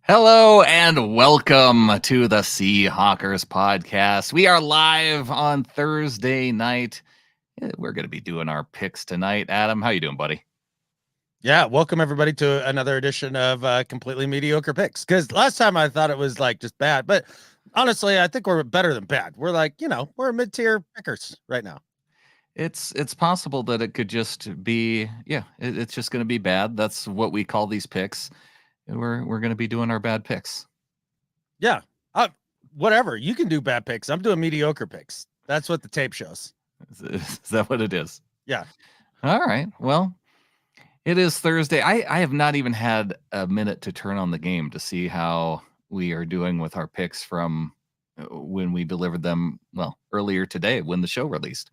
Hello and welcome to the Seahawkers podcast. We are live on Thursday night. We're going to be doing our picks tonight. Adam, how you doing, buddy? Yeah, welcome everybody to another edition of completely mediocre picks. Because last time I thought it was like just bad, but honestly, I think we're better than bad. We're like, we're mid-tier pickers right now. It's possible that it could just be, it's just going to be bad. That's what we call these picks. We're going to be doing our bad picks. Yeah, whatever. You can do bad picks. I'm doing mediocre picks. That's what the tape shows. Is that what it is? Yeah. All right. Well, it is Thursday. I have not even had a minute to turn on the game to see how we are doing with our picks from when we delivered them, earlier today when the show released.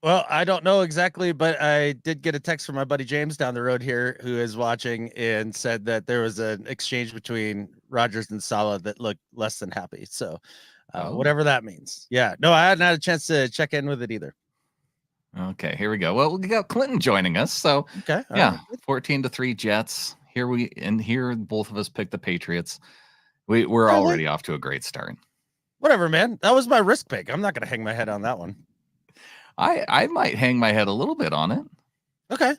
Well, I don't know exactly, but I did get a text from my buddy James down the road here who is watching and said that there was an exchange between Rodgers and Saleh that looked less than happy. So, whatever that means. Yeah. No, I hadn't had a chance to check in with it either. Okay, here we go. Well, we got Clinton joining us. So, Okay. yeah, 14-3 Jets. Here both of us picked the Patriots. We're already off to a great start. Whatever, man. That was my risk pick. I'm not going to hang my head on that one. I might hang my head a little bit on it. Okay.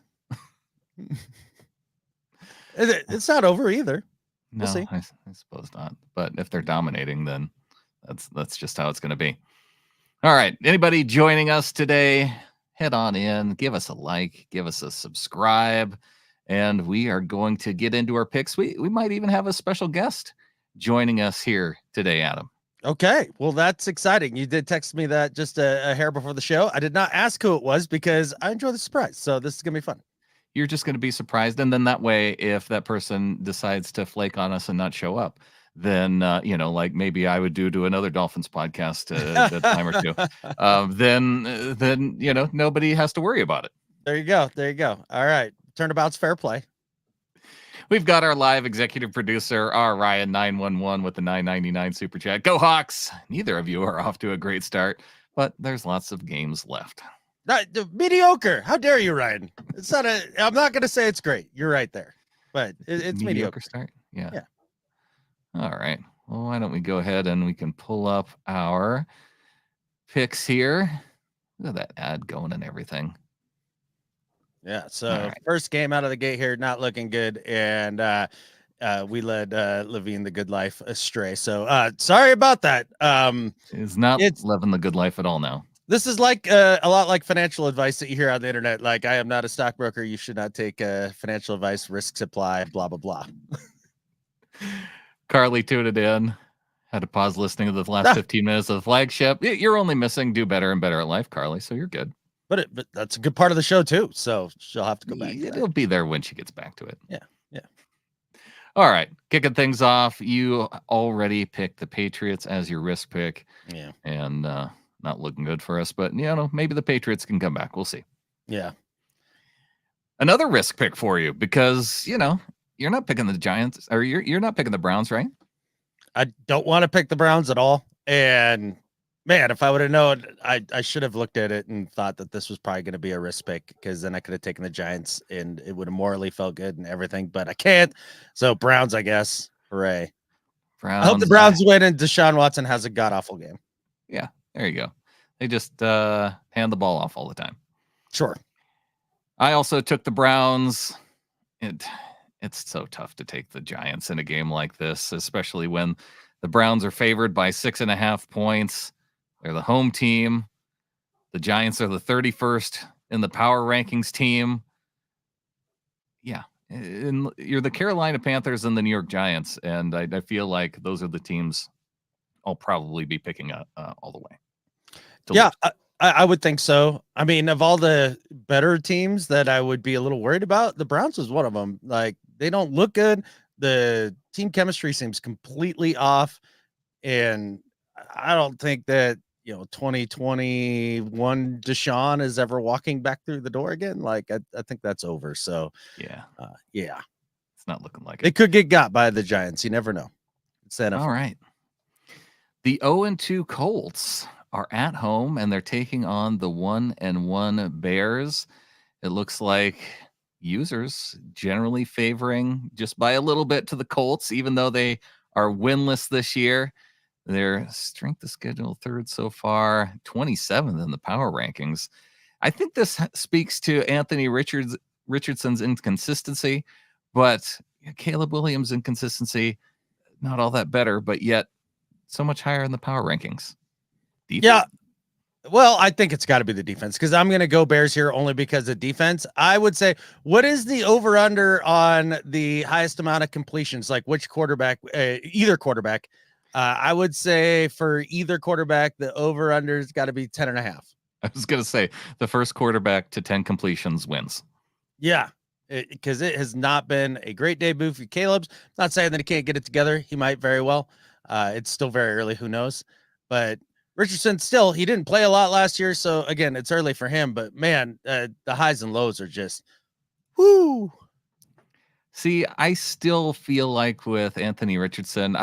It's not over either. No, we'll see. I suppose not. But if they're dominating, then that's just how it's going to be. All right. Anybody joining us today, head on in, give us a like, give us a subscribe, and we are going to get into our picks. We might even have a special guest joining us here today, Adam. Okay. Well, that's exciting. You did text me that just a hair before the show. I did not ask who it was because I enjoy the surprise. So this is going to be fun. You're just going to be surprised. And then that way, if that person decides to flake on us and not show up, then, like maybe I would do to another Dolphins podcast a time or two, then, nobody has to worry about it. There you go. There you go. All right. Turnabout's fair play. We've got our live executive producer, our Ryan 911 with the $9.99 super chat. Go Hawks! Neither of you are off to a great start, but there's lots of games left. Mediocre. How dare you, Ryan? It's not I'm not going to say it's great. You're right there, but it's mediocre start. Yeah. All right. Well, why don't we go ahead and we can pull up our picks here. Look at that ad going and everything. Yeah. So first game out of the gate here, not looking good. And we led Levine the good life astray. So sorry about that. It's not living the good life at all now. This is like a lot like financial advice that you hear on the internet. Like, I am not a stockbroker. You should not take financial advice. Risks apply, blah, blah, blah. Carly tuned it in. Had to pause listening to the last 15 minutes of the flagship. You're only missing do better and better at life, Carly. So you're good. But that's a good part of the show, too. So she'll have to go back. It'll be there when she gets back to it. Yeah. Yeah. All right. Kicking things off. You already picked the Patriots as your risk pick. Yeah. And not looking good for us. But, maybe the Patriots can come back. We'll see. Yeah. Another risk pick for you because, you're not picking the Giants or you're not picking the Browns, right? I don't want to pick the Browns at all. And man, if I would have known, I should have looked at it and thought that this was probably going to be a risk pick because then I could have taken the Giants and it would have morally felt good and everything, but I can't. So Browns, I guess. Hooray. Browns, I hope the Browns win and Deshaun Watson has a god-awful game. Yeah, there you go. They just hand the ball off all the time. Sure. I also took the Browns. It's so tough to take the Giants in a game like this, especially when the Browns are favored by 6.5 points. They're the home team. The Giants are the 31st in the power rankings team. Yeah. You're the Carolina Panthers and the New York Giants. And I feel like those are the teams I'll probably be picking up all the way. Yeah, I would think so. I mean, of all the better teams that I would be a little worried about, the Browns was one of them. Like, they don't look good. The team chemistry seems completely off. And I don't think that, 2021 Deshaun is ever walking back through the door again. Like, I think that's over. So, yeah. It's not looking like it. They could get got by the Giants. You never know. All right. The 0-2 Colts are at home and they're taking on the 1-1 Bears. It looks like users generally favoring just by a little bit to the Colts, even though they are winless this year. Their strength of schedule third so far, 27th in the power rankings. I think this speaks to Anthony Richardson's inconsistency, but Caleb Williams' inconsistency, not all that better, but yet so much higher in the power rankings. Defense? Yeah. Well, I think it's got to be the defense because I'm going to go Bears here only because of defense. I would say, what is the over under on the highest amount of completions? Like which quarterback, either quarterback? I would say for either quarterback, the over under has got to be 10.5. I was going to say the first quarterback to 10 completions wins. Yeah, because it has not been a great debut for Caleb's. Not saying that he can't get it together. He might very well. It's still very early. Who knows? But Richardson still, he didn't play a lot last year. So again, it's early for him, but man, the highs and lows are just, whoo. See, I still feel like with Anthony Richardson,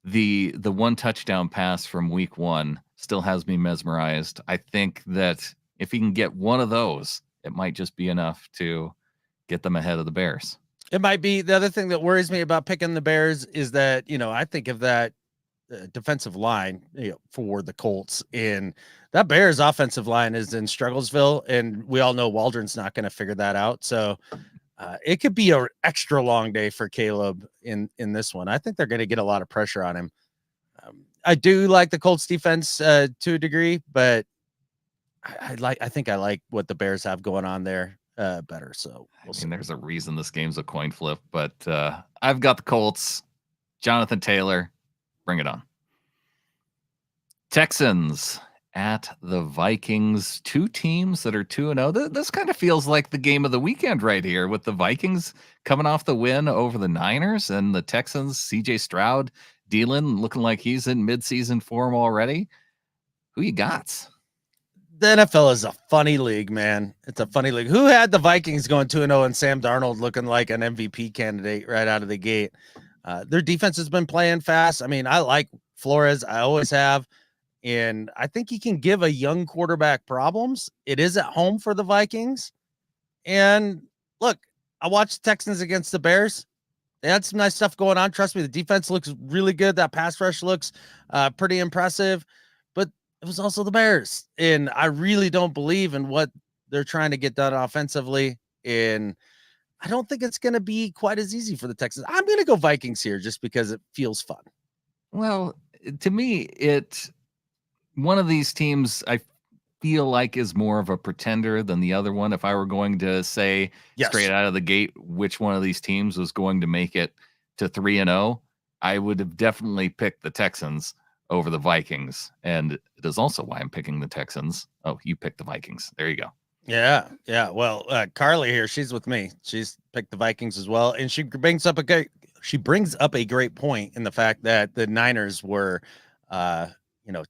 the one touchdown pass from week 1 still has me mesmerized. I think that if he can get one of those, it might just be enough to get them ahead of the Bears. It might be. The other thing that worries me about picking the Bears is that, I think of that defensive line, for the Colts, and that Bears offensive line is in Strugglesville, and we all know Waldron's not going to figure that out. So it could be an extra long day for Caleb in this one. I think they're going to get a lot of pressure on him. I do like the Colts defense to a degree, but I think I like what the Bears have going on there better. So we'll see. There's a reason this game's a coin flip, but I've got the Colts. Jonathan Taylor, bring it on. Texans at the Vikings, 2 teams that are 2-0. This kind of feels like the game of the weekend right here, with the Vikings coming off the win over the Niners and the Texans, CJ Stroud dealing, looking like he's in midseason form already. Who you got? The NFL is a funny league, man. It's a funny league. Who had the Vikings going 2-0 and Sam Darnold looking like an MVP candidate right out of the gate? Their defense has been playing fast. I mean, I like Flores. I always have. And I think he can give a young quarterback problems. It is at home for the Vikings. And look, I watched the Texans against the Bears. They had some nice stuff going on. Trust me, the defense looks really good. That pass rush looks pretty impressive. But it was also the Bears. And I really don't believe in what they're trying to get done offensively. And I don't think it's going to be quite as easy for the Texans. I'm going to go Vikings here just because it feels fun. Well, to me, one of these teams I feel like is more of a pretender than the other one. If I were going to say straight out of the gate which one of these teams was going to make it to 3-0, I would have definitely picked the Texans over the Vikings. And it is also why I'm picking the Texans. Oh, you picked the Vikings. There you go. Yeah. Well, Carly here, she's with me. She's picked the Vikings as well, and she brings up a great point in the fact that the Niners were,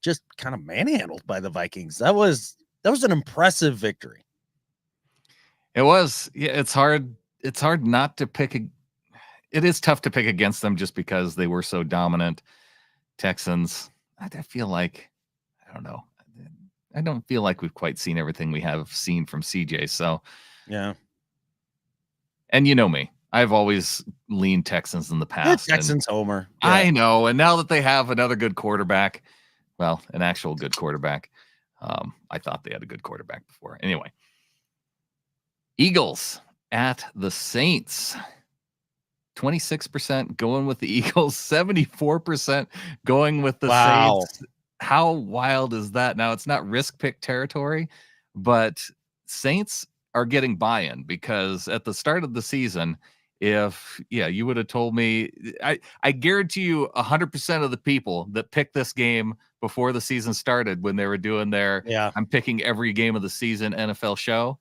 just kind of manhandled by the Vikings. That was an impressive victory. It was. Yeah, it's hard not to pick. It is tough to pick against them just because they were so dominant. Texans, I feel like, I don't know. I don't feel like we've quite seen everything we have seen from CJ. So, yeah. And you know me, I've always leaned Texans in the past. Texans homer. Yeah. I know. And now that they have another good quarterback, well, an actual good quarterback. I thought they had a good quarterback before. Anyway, Eagles at the Saints. 26% going with the Eagles, 74% going with the Saints. How wild is that? Now, it's not risk pick territory, but Saints are getting buy-in because at the start of the season, you would have told me, I guarantee you 100% of the people that picked this game before the season started when they were doing their I'm picking every game of the season NFL show,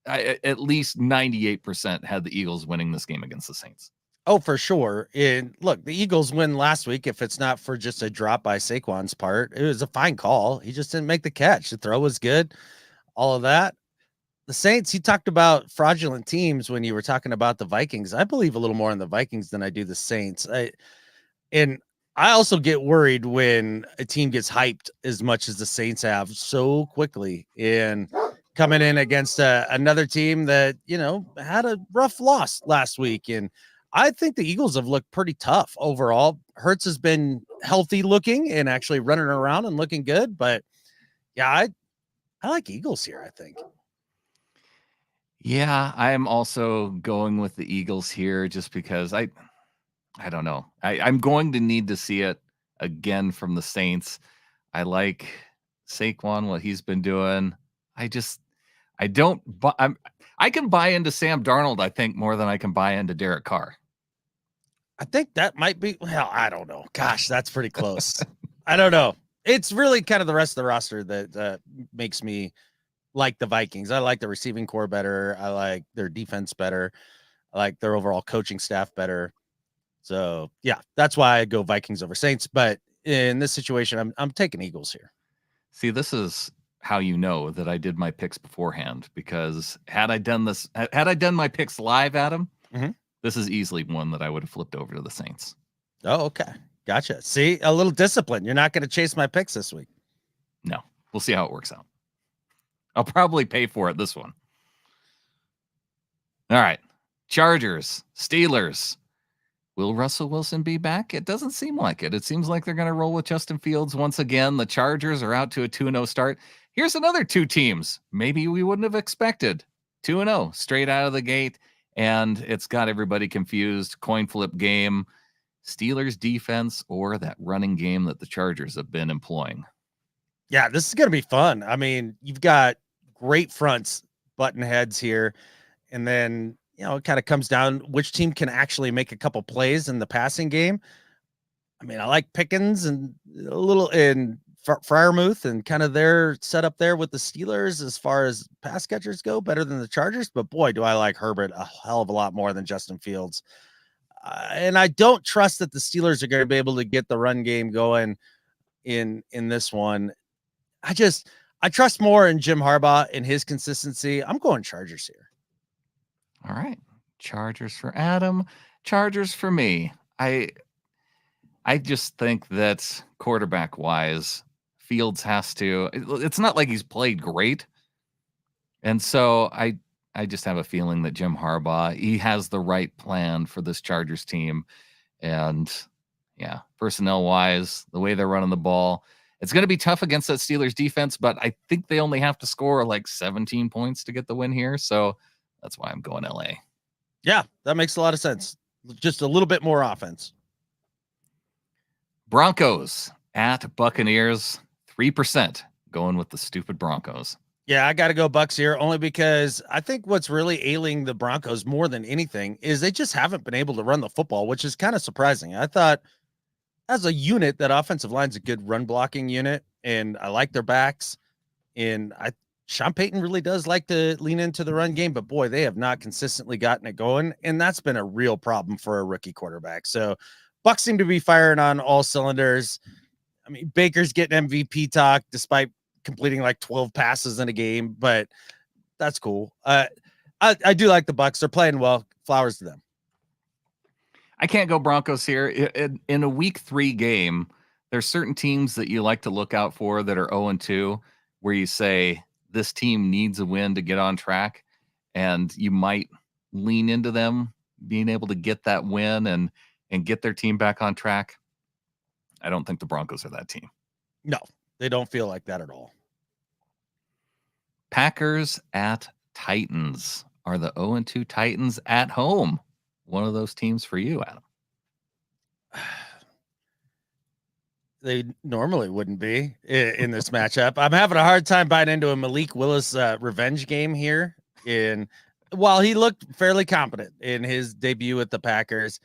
at least 98% had the Eagles winning this game against the Saints. Oh, for sure. And look, the Eagles win last week. If it's not for just a drop by Saquon's part, it was a fine call. He just didn't make the catch. The throw was good. All of that. The Saints, you talked about fraudulent teams when you were talking about the Vikings. I believe a little more in the Vikings than I do the Saints. And I also get worried when a team gets hyped as much as the Saints have so quickly. And coming in against another team that, had a rough loss last week. And I think the Eagles have looked pretty tough overall. Hurts has been healthy looking and actually running around and looking good. But yeah, I like Eagles here, I think. Yeah, I'm also going with the Eagles here just because I don't know. I'm going to need to see it again from the Saints. I like Saquon, what he's been doing. I don't I can buy into Sam Darnold, I think, more than I can buy into Derek Carr. I think that might be, well, I don't know. Gosh, that's pretty close. I don't know. It's really kind of the rest of the roster that makes me like the Vikings. I like the receiving core better. I like their defense better. I like their overall coaching staff better. So yeah, that's why I go Vikings over Saints. But in this situation, I'm taking Eagles here. See, this is how you know that I did my picks beforehand, because had I done my picks live, Adam, this is easily one that I would have flipped over to the Saints. Oh, okay. Gotcha. See, a little discipline. You're not going to chase my picks this week. No, we'll see how it works out. I'll probably pay for it this one. All right. Chargers, Steelers. Will Russell Wilson be back? It doesn't seem like it. It seems like they're going to roll with Justin Fields once again. The Chargers are out to a 2-0 start. Here's another two teams maybe we wouldn't have expected. 2-0 straight out of the gate, and it's got everybody confused. Coin flip game. Steelers defense or that running game that the Chargers have been employing. Yeah, this is going to be fun. I mean, you've got great fronts, button heads here. And then, it kind of comes down which team can actually make a couple plays in the passing game. I mean, I like Pickens and a little in Freiermuth and kind of their setup there with the Steelers as far as pass catchers go, better than the Chargers. But boy, do I like Herbert a hell of a lot more than Justin Fields. And I don't trust that the Steelers are going to be able to get the run game going in this one. I trust more in Jim Harbaugh and his consistency. I'm going Chargers here. All right. Chargers for Adam, Chargers for me. I just think that quarterback wise, Fields has to, it's not like he's played great. And so I just have a feeling that Jim Harbaugh, he has the right plan for this Chargers team. And yeah, personnel wise, the way they're running the ball, it's going to be tough against that Steelers defense, but I think they only have to score like 17 points to get the win here. So that's why I'm going LA. Yeah, that makes a lot of sense. Just a little bit more offense. Broncos at Buccaneers, 3%, going with the stupid Broncos. Yeah, I got to go Bucs here only because I think what's really ailing the Broncos more than anything is they just haven't been able to run the football, which is kind of surprising. I thought as a unit, that offensive line's a good run blocking unit, and I like their backs. And Sean Payton really does like to lean into the run game, but boy, they have not consistently gotten it going. And that's been a real problem for a rookie quarterback. So Bucs seem to be firing on all cylinders. I mean, Baker's getting MVP talk despite completing like 12 passes in a game, but that's cool. I do like the Bucs. They're playing well. Flowers to them. I can't go Broncos here. In a week 3 game, there's certain teams that you like to look out for that are 0-2, where you say this team needs a win to get on track, and you might lean into them being able to get that win and get their team back on track. I don't think the Broncos are that team. No, they don't feel like that at all. Packers at Titans. Are the 0-2 Titans at home one of those teams for you, Adam? They normally wouldn't be in this matchup. I'm having a hard time buying into a Malik Willis revenge game here. While he looked fairly competent in his debut with the Packers,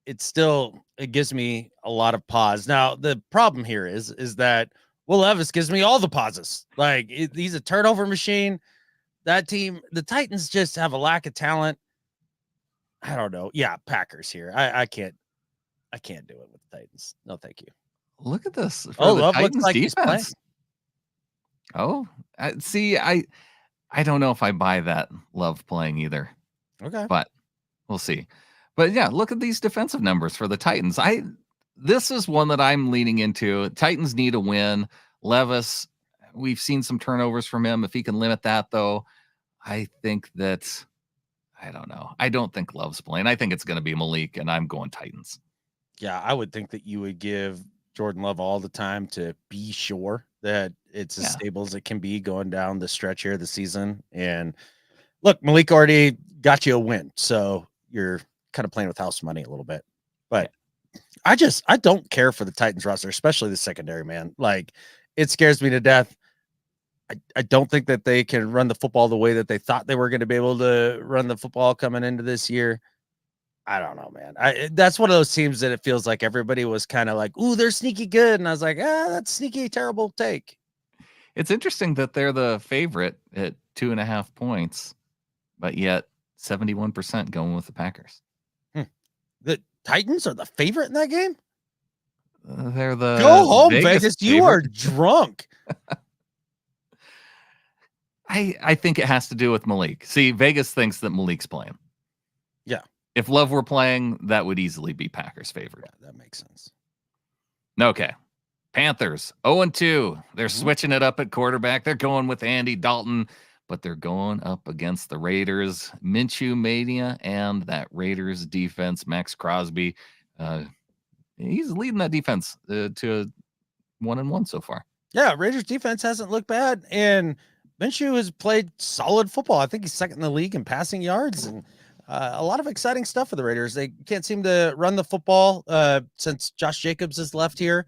it gives me a lot of pause. Now, the problem here is that Will Levis gives me all the pauses. Like he's a turnover machine. That team, the Titans, just have a lack of talent. I don't know. Yeah, Packers here. I can't do it with the Titans. No, thank you. Look at this. Love looks like defense. Oh, see, I don't know if I buy that Love playing either. Okay, but we'll see. But yeah, look at these defensive numbers for the Titans. This is one that I'm leaning into. Titans need a win. Levis, we've seen some turnovers from him. If he can limit that, though, I think that I don't know. I don't think Love's playing. I think it's going to be Malik, and I'm going Titans. Yeah, I would think that you would give Jordan Love all the time to be sure that it's as stable as it can be going down the stretch here of the season. And look, Malik already got you a win, so you're kind of playing with house money a little bit. But I don't care for the Titans roster, especially the secondary, man. Like, it scares me to death. I don't think that they can run the football the way that they thought they were going to be able to run the football coming into this year. I don't know, man. That's one of those teams that it feels like everybody was kind of like, ooh, they're sneaky good. And I was like, that's sneaky, terrible take. It's interesting that they're the favorite at 2.5 points, but yet 71% going with the Packers. The Titans are the favorite in that game? They're the Go home, Vegas. You are drunk. I think it has to do with Malik. See, Vegas thinks that Malik's playing. Yeah. If Love were playing, that would easily be Packers' favorite. Yeah, that makes sense. Okay. Panthers 0-2. They're switching it up at quarterback. They're going with Andy Dalton, but they're going up against the Raiders, Minshew mania, and that Raiders defense. Max Crosby, he's leading that defense to 1-1 so far. Yeah, Raiders defense hasn't looked bad, and Minshew has played solid football. I think he's second in the league in passing yards, and a lot of exciting stuff for the Raiders. They can't seem to run the football since Josh Jacobs has left here.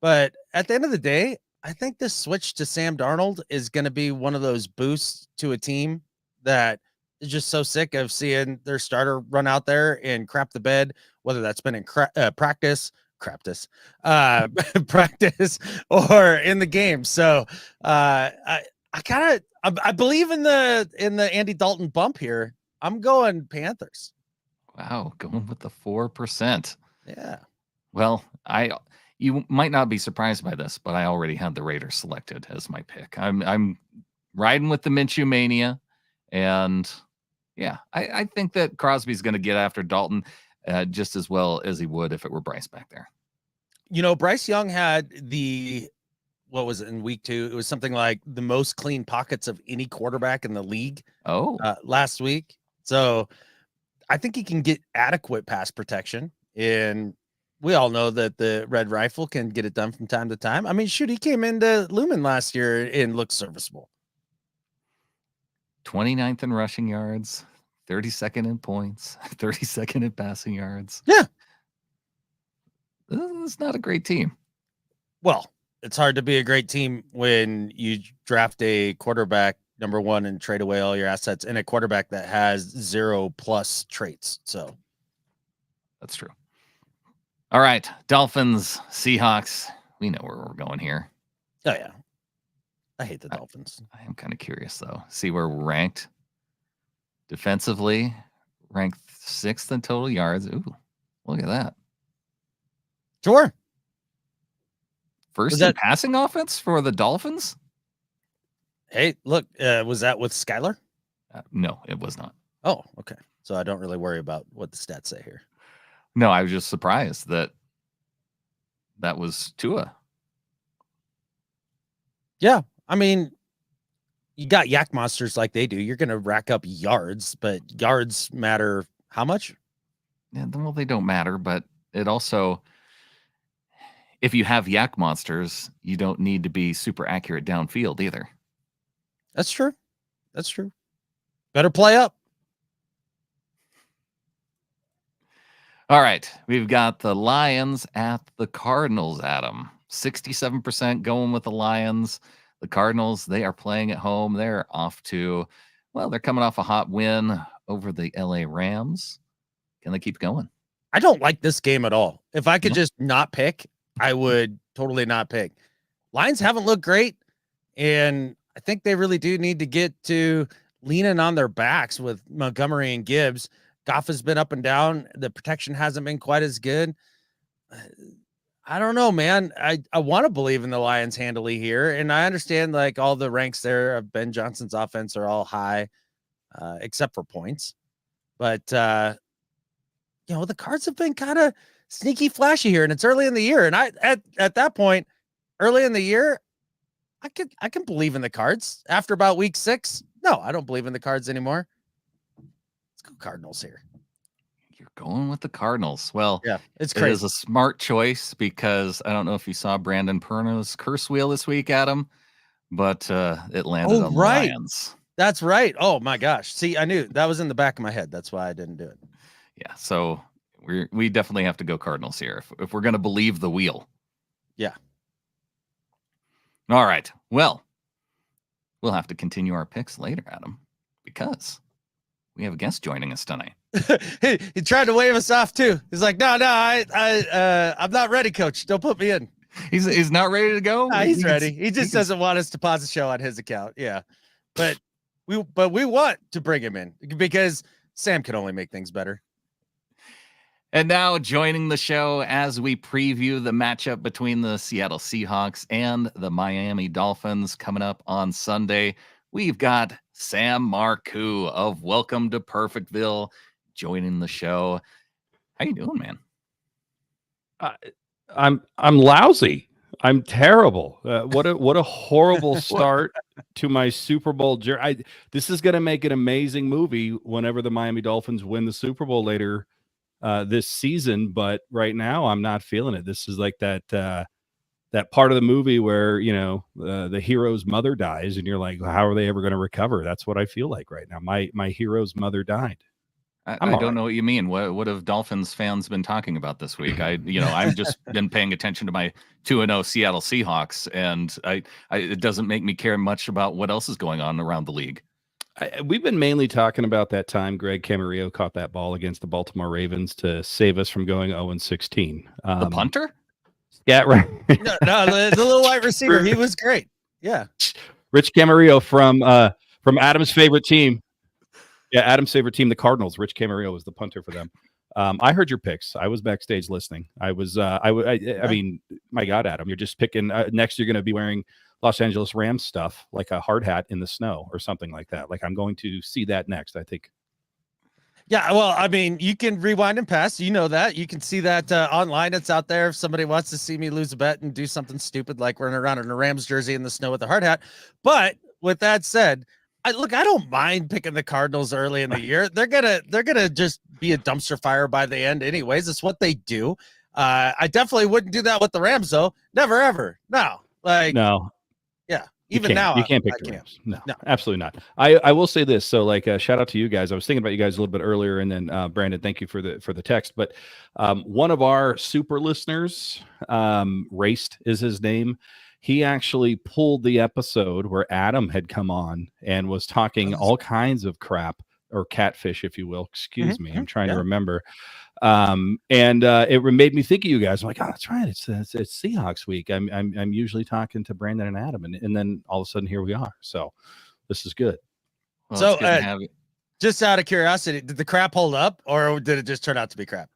But at the end of the day, I think this switch to Sam Darnold is going to be one of those boosts to a team that is just so sick of seeing their starter run out there and crap the bed, whether that's been in practice or in the game. So I believe in the Andy Dalton bump here. I'm going Panthers. Wow, going with the 4%. Yeah. Well, you might not be surprised by this, but I already had the Raiders selected as my pick. I'm riding with the Minshew mania, and yeah, I think that Crosby's going to get after Dalton just as well as he would if it were Bryce back there. You know, Bryce Young had what was it in week 2? It was something like the most clean pockets of any quarterback in the league. Last week. So I think he can get adequate pass protection, and we all know that the Red Rifle can get it done from time to time. I mean, shoot, he came into Lumen last year and looked serviceable. 29th in rushing yards, 32nd in points, 32nd in passing yards. Yeah. It's not a great team. Well, it's hard to be a great team when you draft a quarterback number 1 and trade away all your assets and a quarterback that has 0+ traits. So that's true. All right, Dolphins, Seahawks. We know where we're going here. Oh, yeah. I hate the Dolphins. I am kind of curious, though. See where we're ranked. Defensively, ranked 6th in total yards. Ooh, look at that. Sure. First in passing offense for the Dolphins? Hey, look, was that with Skylar? No, it was not. Oh, okay. So I don't really worry about what the stats say here. No, I was just surprised that was Tua. Yeah. I mean, you got yak monsters like they do. You're going to rack up yards, but yards matter how much? Yeah, well, they don't matter, but it also, if you have yak monsters, you don't need to be super accurate downfield either. That's true. That's true. Better play up. All right. We've got the Lions at the Cardinals, Adam. 67% going with the Lions. The Cardinals, they are playing at home. They're off to, well, they're coming off a hot win over the LA Rams. Can they keep going? I don't like this game at all. If I could just not pick, I would totally not pick. Lions haven't looked great, and I think they really do need to get to leaning on their backs with Montgomery and Gibbs. Goff has been up and down. The protection hasn't been quite as good. I don't know, man. I want to believe in the Lions handily here. And I understand like all the ranks there of Ben Johnson's offense are all high, except for points. But, the Cards have been kind of sneaky flashy here, and it's early in the year. And at that point, early in the year, I can believe in the Cards after about week 6. No, I don't believe in the Cards anymore. Let's go Cardinals here. You're going with the Cardinals. Well, yeah, it's it crazy. is a smart choice because I don't know if you saw Brandon Perno's curse wheel this week, Adam, but it landed on the Lions. That's right. Oh my gosh. See, I knew that was in the back of my head. That's why I didn't do it. Yeah, so we definitely have to go Cardinals here if we're going to believe the wheel. Yeah. All right. Well, we'll have to continue our picks later, Adam, because we have a guest joining us tonight. he tried to wave us off too. He's like, no, I'm not ready, coach. Don't put me in. He's not ready to go. He's ready. He just doesn't want us to pause the show on his account. Yeah, but we want to bring him in because Sam can only make things better. And now joining the show as we preview the matchup between the Seattle Seahawks and the Miami Dolphins coming up on Sunday, we've got Sam Marcoux of Welcome to Perfectville joining the show. How you doing, man? I'm lousy. I'm terrible. What a horrible start to my Super Bowl journey. This is going to make an amazing movie whenever the Miami Dolphins win the Super Bowl later this season. But right now, I'm not feeling it. This is like that part of the movie where the hero's mother dies, and you're like, how are they ever going to recover? That's what I feel like right now. My hero's mother died. I don't know what you mean. What have Dolphins fans been talking about this week? I've just been paying attention to my 2-0 Seattle Seahawks, and it doesn't make me care much about what else is going on around the league. We've been mainly talking about that time Greg Camarillo caught that ball against the Baltimore Ravens to save us from going 0-16. The punter? Yeah, right. no, the little white receiver. He was great. Yeah. Rich Camarillo from Adam's favorite team. Yeah, Adam's favorite team, the Cardinals. Rich Camarillo was the punter for them. I heard your picks. I was backstage listening. I mean, my God, Adam, you're just picking. Next, you're going to be wearing Los Angeles Rams stuff, like a hard hat in the snow or something like that. Like I'm going to see that next, I think. Yeah, well, I mean, you can rewind and pass. You know that. You can see that online. It's out there. If somebody wants to see me lose a bet and do something stupid like running around in a Rams jersey in the snow with a hard hat. But with that said, I don't mind picking the Cardinals early in the year. They're gonna just be a dumpster fire by the end, anyways. It's what they do. I definitely wouldn't do that with the Rams, though. Never ever. No. No. Yeah. Even now, you can't pick the Rams. No, absolutely not. I will say this. So, shout out to you guys. I was thinking about you guys a little bit earlier, and then Brandon, thank you for the text. But one of our super listeners, Raced is his name. He actually pulled the episode where Adam had come on and was talking all kinds of crap, or catfish, if you will. Excuse me. I'm trying to remember. And it made me think of you guys. I'm like, oh, that's right. It's Seahawks week. I'm usually talking to Brandon and Adam, and then all of a sudden here we are. So this is good. Well, so just out of curiosity, did the crap hold up, or did it just turn out to be crap?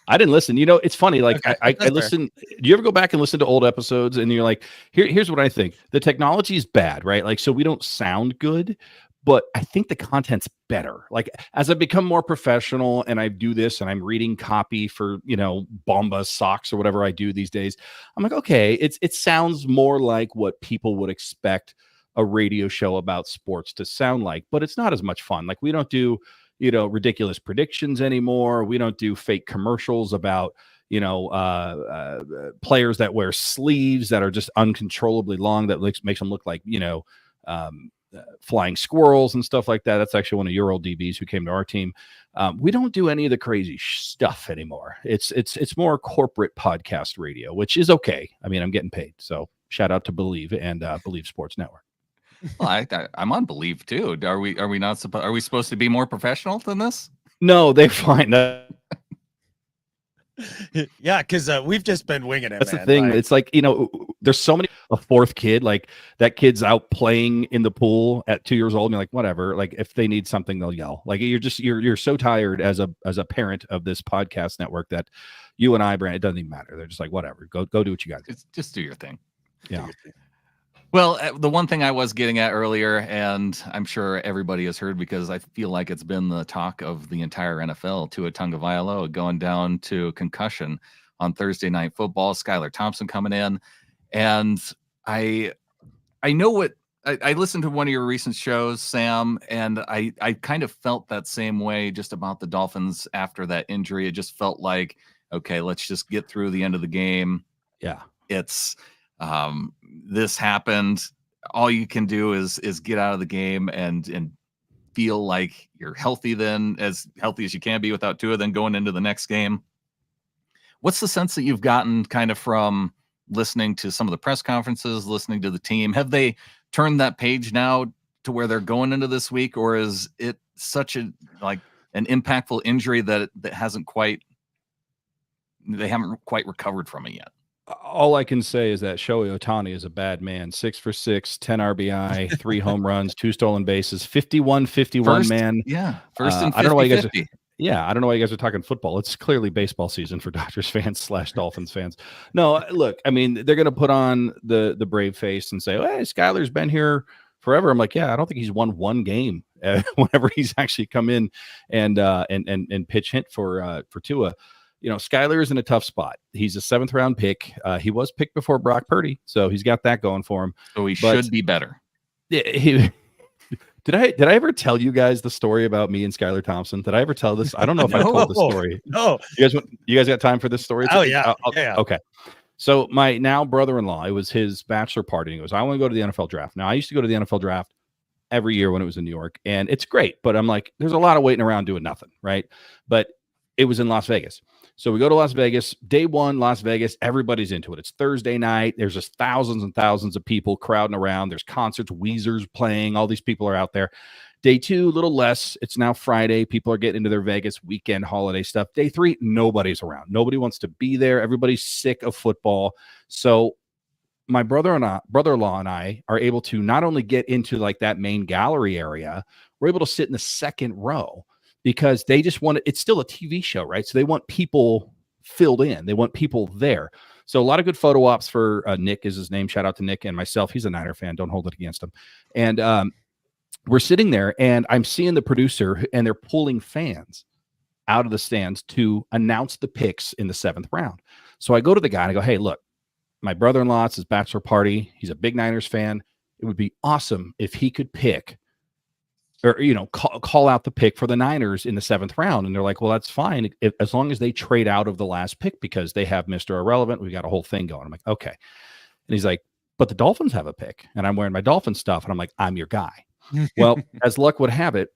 I didn't listen. It's funny. Like okay, I listen. Do you ever go back and listen to old episodes and you're like, here's what I think. The technology is bad, right? Like, so we don't sound good, but I think the content's better. Like as I become more professional and I do this and I'm reading copy for, Bomba socks or whatever I do these days, I'm like, okay, it sounds more like what people would expect a radio show about sports to sound like, but it's not as much fun. Like we don't do, ridiculous predictions anymore. We don't do fake commercials about, players that wear sleeves that are just uncontrollably long that makes them look like, flying squirrels and stuff like that. That's actually one of your old DBs who came to our team. We don't do any of the crazy stuff anymore. It's more corporate podcast radio, which is okay. I mean, I'm getting paid. So shout out to Believe and Believe Sports Network. Well, I'm on Believe too. Are we not supposed? Are we supposed to be more professional than this? No, they find that. Yeah, because we've just been winging it. That's the thing. It's like there's so many. A fourth kid, like that kid's out playing in the pool at 2 years old, and you're like, whatever. Like if they need something, they'll yell. Like you're so tired as a parent of this podcast network that you and I, Brand, it doesn't even matter. They're just like, whatever. Go do what you got. Just do your thing. Yeah. Well, the one thing I was getting at earlier, and I'm sure everybody has heard because I feel like it's been the talk of the entire NFL, Tua Tagovailoa going down to concussion on Thursday Night Football, Skylar Thompson coming in. And I I know what I listened to one of your recent shows, Sam, and I kind of felt that same way just about the Dolphins after that injury. It just felt like, okay, let's just get through the end of the game. Yeah. It's this happened. All you can do is get out of the game and feel like you're healthy, then as healthy as you can be without Tua, then going into the next game. What's the sense that you've gotten kind of from listening to some of the press conferences, listening to the team? Have they turned that page now to where they're going into this week, or is it such an impactful injury that they haven't quite recovered from it yet? All I can say is that Shohei Ohtani is a bad man. 6 for 6, 10 RBI, 3 home runs, 2 stolen bases, 51-51, man. Yeah. First and 50, I don't know why you guys are, I don't know why you guys are talking football. It's clearly baseball season for Dodgers fans / Dolphins fans. No, look, I mean, they're going to put on the brave face and say, oh, hey, Skyler's been here forever. I'm like, yeah, I don't think he's won one game whenever he's actually come in and pitch hit for Tua. You know, Skyler is in a tough spot. He's a 7th round pick. He was picked before Brock Purdy, so he's got that going for him. So he should be better. Yeah, did I ever tell you guys the story about me and Skylar Thompson? Did I ever tell this? I don't know if I told the story. No. You guys got time for this story? Oh yeah. Yeah. Okay. So my now brother-in-law, it was his bachelor party. And he goes, I want to go to the NFL draft. Now I used to go to the NFL draft every year when it was in New York, and it's great. But I'm like, there's a lot of waiting around doing nothing, right? But it was in Las Vegas. So we go to Las Vegas, day one, Las Vegas, everybody's into it. It's Thursday night. There's just thousands and thousands of people crowding around. There's concerts, Weezer's playing. All these people are out there. Day 2, a little less. It's now Friday. People are getting into their Vegas weekend holiday stuff. Day 3, nobody's around. Nobody wants to be there. Everybody's sick of football. So my brother-in-law and I are able to not only get into like that main gallery area, we're able to sit in the second row, because they just want it's still a TV show, right? So they want people filled in. They want people there. So a lot of good photo ops for Nick is his name. Shout out to Nick and myself. He's a Niner fan. Don't hold it against him. And we're sitting there and I'm seeing the producer and they're pulling fans out of the stands to announce the picks in the 7th round. So I go to the guy and I go, hey, look, my brother-in-law, it's his bachelor party. He's a big Niners fan. It would be awesome if he could pick or, you know, call out the pick for the Niners in the 7th round. And they're like, well, that's fine. As long as they trade out of the last pick, because they have Mr. Irrelevant. We got a whole thing going. I'm like, okay. And he's like, but the Dolphins have a pick and I'm wearing my Dolphin stuff. And I'm like, I'm your guy. Well, as luck would have it,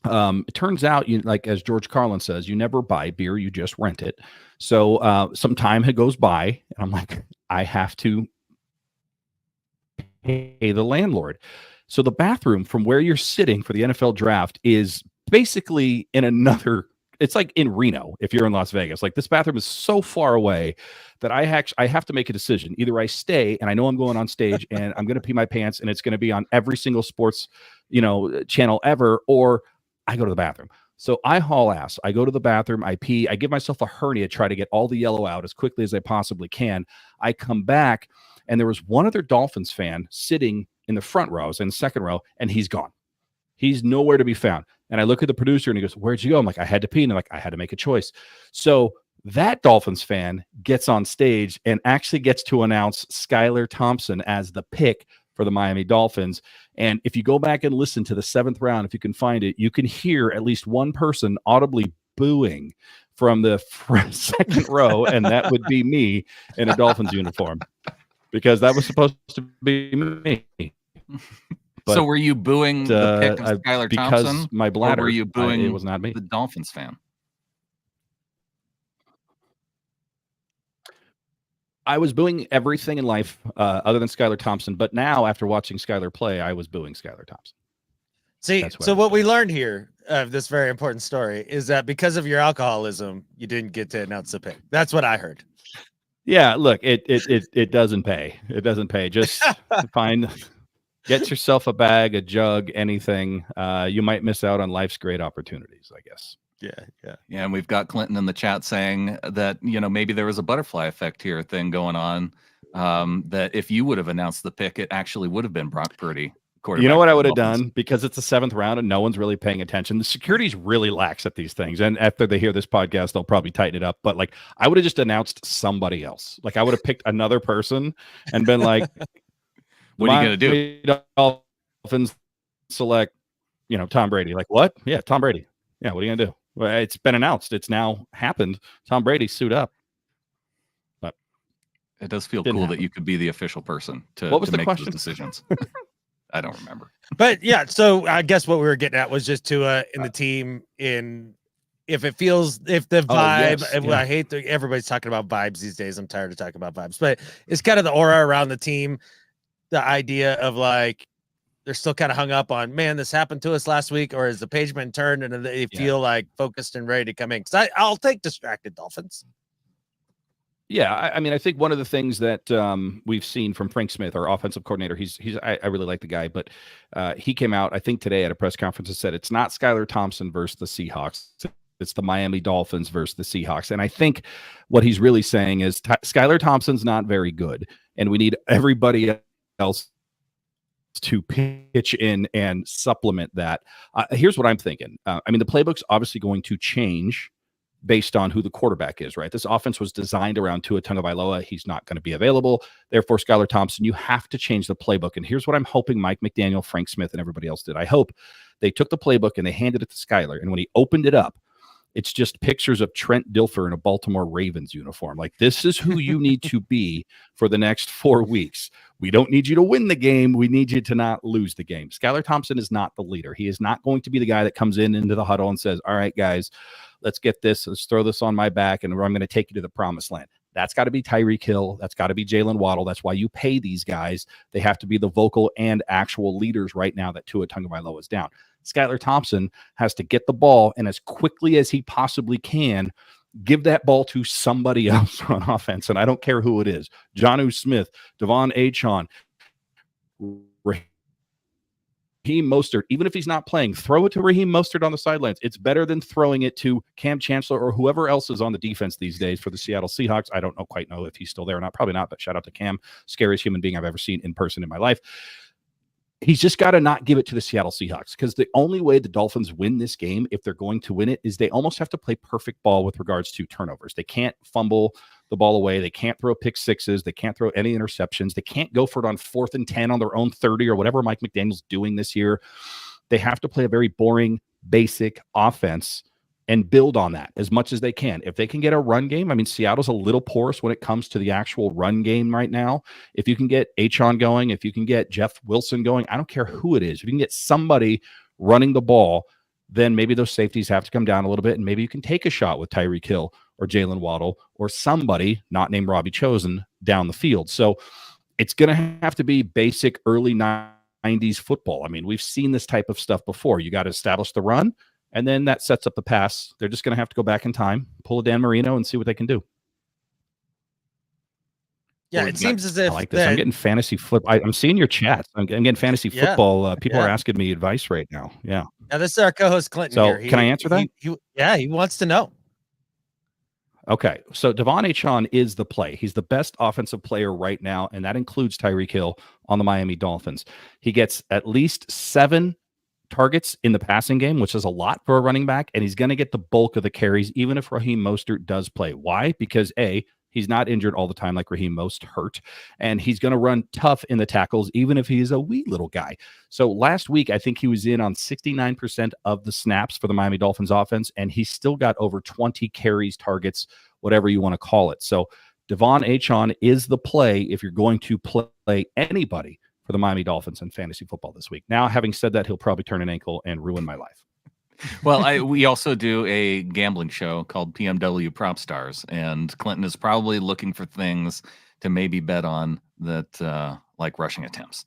it turns out, as George Carlin says, you never buy beer, you just rent it. So some time goes by and I'm like, I have to pay the landlord. So the bathroom from where you're sitting for the NFL draft is basically in another, it's like in Reno, if you're in Las Vegas. Like this bathroom is so far away that I have to make a decision. Either I stay and I know I'm going on stage and I'm going to pee my pants and it's going to be on every single sports, channel ever, or I go to the bathroom. So I haul ass. I go to the bathroom, I pee, I give myself a hernia, try to get all the yellow out as quickly as I possibly can. I come back and there was one other Dolphins fan sitting in the front row, I was in the second row, and he's gone. He's nowhere to be found. And I look at the producer and he goes, where'd you go? I'm like, I had to pee. And I'm like, I had to make a choice. So that Dolphins fan gets on stage and actually gets to announce Skylar Thompson as the pick for the Miami Dolphins. And if you go back and listen to the 7th round, if you can find it, you can hear at least one person audibly booing from the second row. And that would be me in a Dolphins uniform, because that was supposed to be me. But, so were you booing the pick of Skylar because Thompson? My bladder, or were you booing it was not me. The Dolphins fan? I was booing everything in life other than Skylar Thompson. But now, after watching Skylar play, I was booing Skylar Thompson. See, so what we learned here of this very important story is that because of your alcoholism, you didn't get to announce the pick. That's what I heard. Yeah, look, it doesn't pay. It doesn't pay. Just get yourself a bag, a jug, anything. You might miss out on life's great opportunities, I guess. Yeah. And we've got Clinton in the chat saying that, maybe there was a butterfly effect here thing going on. That if you would have announced the pick, it actually would have been Brock Purdy. You know what I would have done? Because it's the 7th round and no one's really paying attention. The security's really lax at these things. And after they hear this podcast, they'll probably tighten it up. But I would have just announced somebody else. I would have picked another person and been like, What are you going to do? Dolphins select, Tom Brady. Like, what? Yeah, Tom Brady. Yeah, what are you going to do? Well, it's been announced. It's now happened. Tom Brady suit up. But it does feel cool that you could be the official person to make those decisions. I don't remember. But yeah, so I guess what we were getting at was just Tua in the team if the vibe, I hate everybody's talking about vibes these days. I'm tired of talking about vibes, but it's kind of the aura around the team. The idea of like, they're still kind of hung up on, man, this happened to us last week, or has the page been turned and they feel like focused and ready to come in? Because I'll take distracted Dolphins. Yeah, I mean, I think one of the things that we've seen from Frank Smith, our offensive coordinator, I really like the guy, but he came out, I think today at a press conference and said it's not Skylar Thompson versus the Seahawks. It's the Miami Dolphins versus the Seahawks. And I think what he's really saying is Skylar Thompson's not very good, and we need everybody else to pitch in and supplement that. Here's what I'm thinking. I mean, the playbook's obviously going to change based on who the quarterback is, right? This offense was designed around Tua Tagovailoa. He's not going to be available. Therefore, Skylar Thompson, you have to change the playbook. And here's what I'm hoping Mike McDaniel, Frank Smith, and everybody else did. I hope they took the playbook and they handed it to Skylar. And when he opened it up, it's just pictures of Trent Dilfer in a Baltimore Ravens uniform. Like, this is who you need to be for the next 4 weeks. We don't need you to win the game. We need you to not lose the game. Skylar Thompson is not the leader. He is not going to be the guy that comes into the huddle and says, all right, guys, let's get this. Let's throw this on my back, and I'm going to take you to the promised land. That's got to be Tyreek Hill. That's got to be Jalen Waddle. That's why you pay these guys. They have to be the vocal and actual leaders right now that Tua Tagovailoa is down. Skylar Thompson has to get the ball, and as quickly as he possibly can, give that ball to somebody else on offense. And I don't care who it is. Jonnu Smith, Devon Achane, Raheem Mostert. Even if he's not playing, throw it to Raheem Mostert on the sidelines. It's better than throwing it to Cam Chancellor or whoever else is on the defense these days for the Seattle Seahawks. I don't quite know if he's still there or not. Probably not, but shout out to Cam. Scariest human being I've ever seen in person in my life. He's just got to not give it to the Seattle Seahawks, because the only way the Dolphins win this game, if they're going to win it, is they almost have to play perfect ball with regards to turnovers. They can't fumble the ball away. They can't throw pick sixes. They can't throw any interceptions. They can't go for it on 4th and 10 on their own 30 or whatever Mike McDaniel's doing this year. They have to play a very boring, basic offense and build on that as much as they can. If they can get a run game, I mean, Seattle's a little porous when it comes to the actual run game right now. If you can get Achane going, if you can get Jeff Wilson going, I don't care who it is. If you can get somebody running the ball, then maybe those safeties have to come down a little bit, and maybe you can take a shot with Tyreek Hill or Jalen Waddle or somebody not named Robbie Chosen down the field. So it's going to have to be basic early 90s football. I mean, we've seen this type of stuff before. You got to establish the run, and then that sets up the pass. They're just going to have to go back in time, pull a Dan Marino, and see what they can do. Yeah, it seems as if I like this. I'm getting fantasy flip. I'm seeing your chats. I'm getting fantasy football. People are asking me advice right now. Yeah. Now, this is our co-host Clinton. So can I answer that? He wants to know. Okay, so Devon Achane is the play. He's the best offensive player right now, and that includes Tyreek Hill on the Miami Dolphins. He gets at least 7 targets in the passing game, which is a lot for a running back, and he's going to get the bulk of the carries, even if Raheem Mostert does play. Why? Because A, he's not injured all the time like Raheem Mostert, and he's going to run tough in the tackles, even if he's a wee little guy. So last week, I think he was in on 69% of the snaps for the Miami Dolphins offense, and he still got over 20 carries, targets, whatever you want to call it. So Devon Achane is the play if you're going to play anybody for the Miami Dolphins in fantasy football this week. Now, having said that, he'll probably turn an ankle and ruin my life. Well, we also do a gambling show called PMW Prop Stars, and Clinton is probably looking for things to maybe bet on that, like rushing attempts.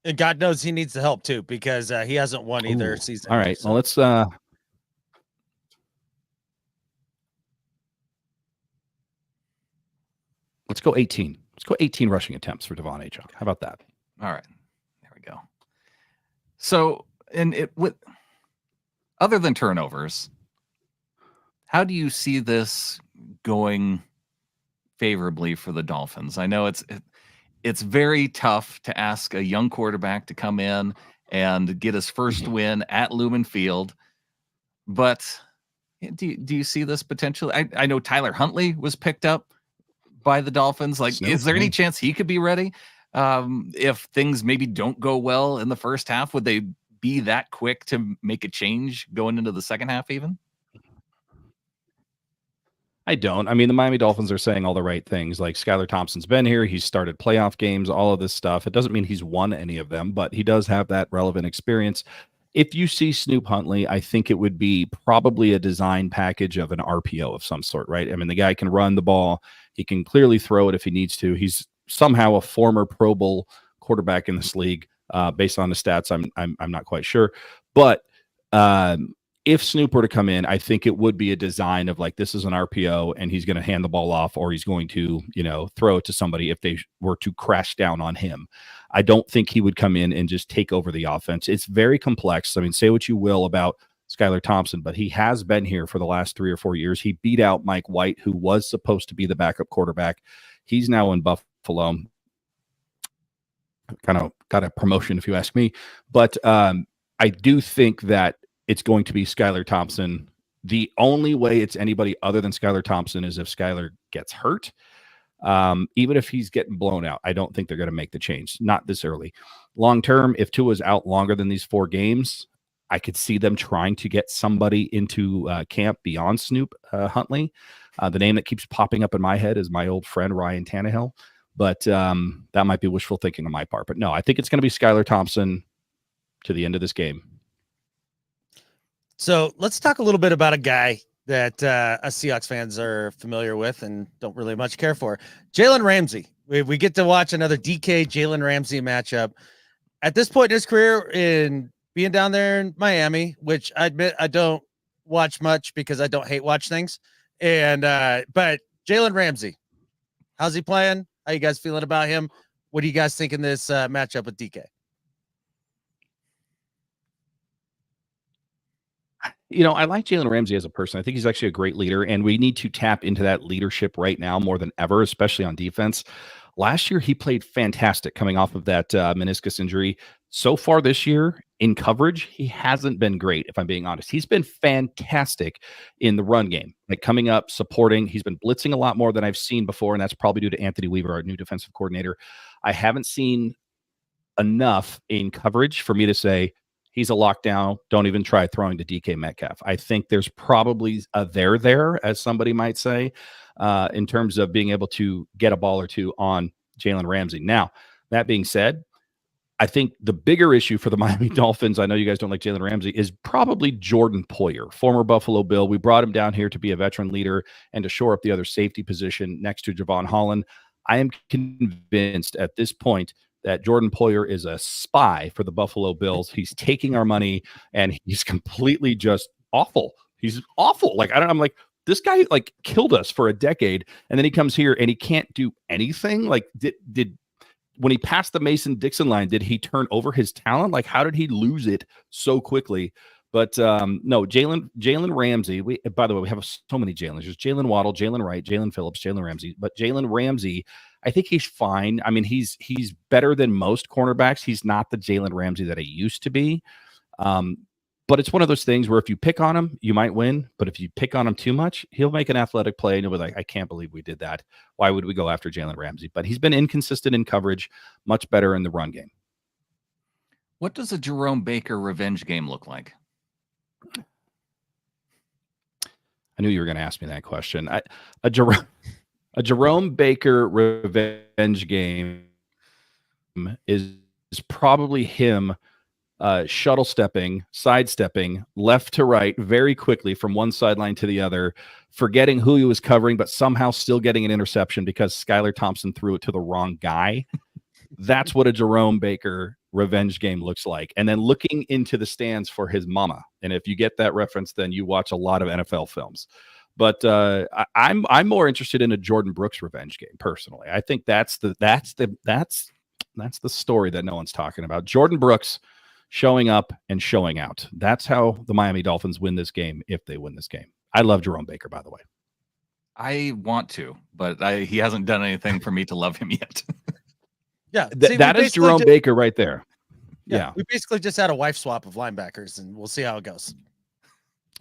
And God knows he needs the help too, because he hasn't won either season. All right, so. Well, let's go 18. Let's go 18 rushing attempts for Devon Achane. How about that? All right, there we go. So, with other than turnovers, how do you see this going favorably for the Dolphins? I know it's very tough to ask a young quarterback to come in and get his first win at Lumen Field, but do you see this potentially? I know Tyler Huntley was picked up by the Dolphins? Like, Snoop, is there any yeah. chance he could be ready? If things maybe don't go well in the first half, would they be that quick to make a change going into the second half even? I don't. I mean, the Miami Dolphins are saying all the right things. Like Skylar Thompson's been here. He's started playoff games, all of this stuff. It doesn't mean he's won any of them, but he does have that relevant experience. If you see Snoop Huntley, I think it would be probably a design package of an RPO of some sort, right? I mean, the guy can run the ball. He can clearly throw it if he needs to. He's somehow a former Pro Bowl quarterback in this league, based on the stats. I'm not quite sure, but if Snoop were to come in, I think it would be a design of like, this is an RPO and he's going to hand the ball off, or he's going to, throw it to somebody if they were to crash down on him. I don't think he would come in and just take over the offense. It's very complex. I mean, say what you will about Skylar Thompson, but he has been here for the last 3 or 4 years. He beat out Mike White, who was supposed to be the backup quarterback. He's now in Buffalo. Kind of got a promotion, if you ask me. But I do think that it's going to be Skylar Thompson. The only way it's anybody other than Skylar Thompson is if Skylar gets hurt. Even if he's getting blown out, I don't think they're going to make the change. Not this early. Long term, if Tua's out longer than these 4 games, I could see them trying to get somebody into camp beyond Snoop Huntley. The name that keeps popping up in my head is my old friend Ryan Tannehill. But that might be wishful thinking on my part. But no, I think it's going to be Skylar Thompson to the end of this game. So let's talk a little bit about a guy that us Seahawks fans are familiar with and don't really much care for. Jalen Ramsey. We get to watch another DK Jalen Ramsey matchup. At this point in his career, in being down there in Miami, which I admit I don't watch much because I don't hate watch things. And but Jalen Ramsey, how's he playing? How you guys feeling about him? What do you guys think in this matchup with DK? I like Jalen Ramsey as a person. I think he's actually a great leader, and we need to tap into that leadership right now more than ever, especially on defense. Last year, he played fantastic coming off of that meniscus injury. So far this year, in coverage, he hasn't been great, if I'm being honest. He's been fantastic in the run game, like coming up, supporting. He's been blitzing a lot more than I've seen before, and that's probably due to Anthony Weaver, our new defensive coordinator. I haven't seen enough in coverage for me to say, he's a lockdown. Don't even try throwing to DK Metcalf. I think there's probably a there, as somebody might say, in terms of being able to get a ball or two on Jalen Ramsey. Now, that being said, I think the bigger issue for the Miami Dolphins, I know you guys don't like Jalen Ramsey, is probably Jordan Poyer, former Buffalo Bill. We brought him down here to be a veteran leader and to shore up the other safety position next to Javon Holland. I am convinced at this point that Jordan Poyer is a spy for the Buffalo Bills. He's taking our money and he's completely just awful. He's awful. I'm like, this guy killed us for a decade. And then he comes here and he can't do anything. Like did when he passed the Mason-Dixon line, did he turn over his talent? Like, how did he lose it so quickly? But no, Jalen Ramsey. By the way, we have so many Jalens. There's Jalen Waddle, Jalen Wright, Jalen Phillips, Jalen Ramsey. But Jalen Ramsey, I think he's fine. I mean, he's better than most cornerbacks. He's not the Jalen Ramsey that he used to be. But it's one of those things where if you pick on him, you might win. But if you pick on him too much, he'll make an athletic play, and you'll be like, I can't believe we did that. Why would we go after Jalen Ramsey? But he's been inconsistent in coverage, much better in the run game. What does a Jerome Baker revenge game look like? I knew you were going to ask me that question. A Jerome Baker revenge game is probably him shuttle stepping, sidestepping left to right very quickly from one sideline to the other, forgetting who he was covering, but somehow still getting an interception because Skylar Thompson threw it to the wrong guy. That's what a Jerome Baker revenge game looks like. And then looking into the stands for his mama. And if you get that reference, then you watch a lot of NFL films. But I'm more interested in a Jordan Brooks revenge game personally. I think that's the story that no one's talking about. Jordan Brooks showing up and showing out. That's how the Miami Dolphins win this game if they win this game. I love Jerome Baker, by the way. I want to, but he hasn't done anything for me to love him yet. Yeah, that is Jerome Baker right there. Yeah, we basically just had a wife swap of linebackers, and we'll see how it goes.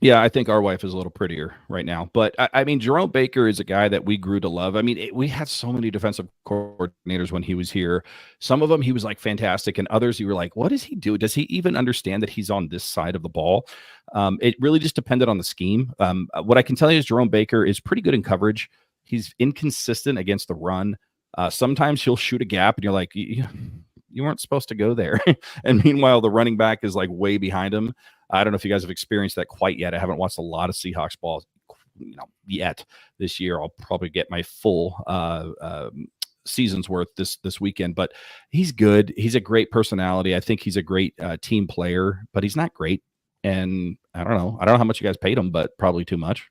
Yeah, I think our wife is a little prettier right now. But I mean, Jerome Baker is a guy that we grew to love. I mean, we had so many defensive coordinators when he was here. Some of them he was like fantastic, and others you were like, what does he do? Does he even understand that he's on this side of the ball? It really just depended on the scheme. What I can tell you is Jerome Baker is pretty good in coverage. He's inconsistent against the run. Sometimes he'll shoot a gap, and you're like, you weren't supposed to go there. And meanwhile, the running back is like way behind him. I don't know if you guys have experienced that quite yet. I haven't watched a lot of Seahawks balls, yet this year. I'll probably get my full season's worth this weekend, but he's good. He's a great personality. I think he's a great team player, but he's not great. And I don't know how much you guys paid him, but probably too much.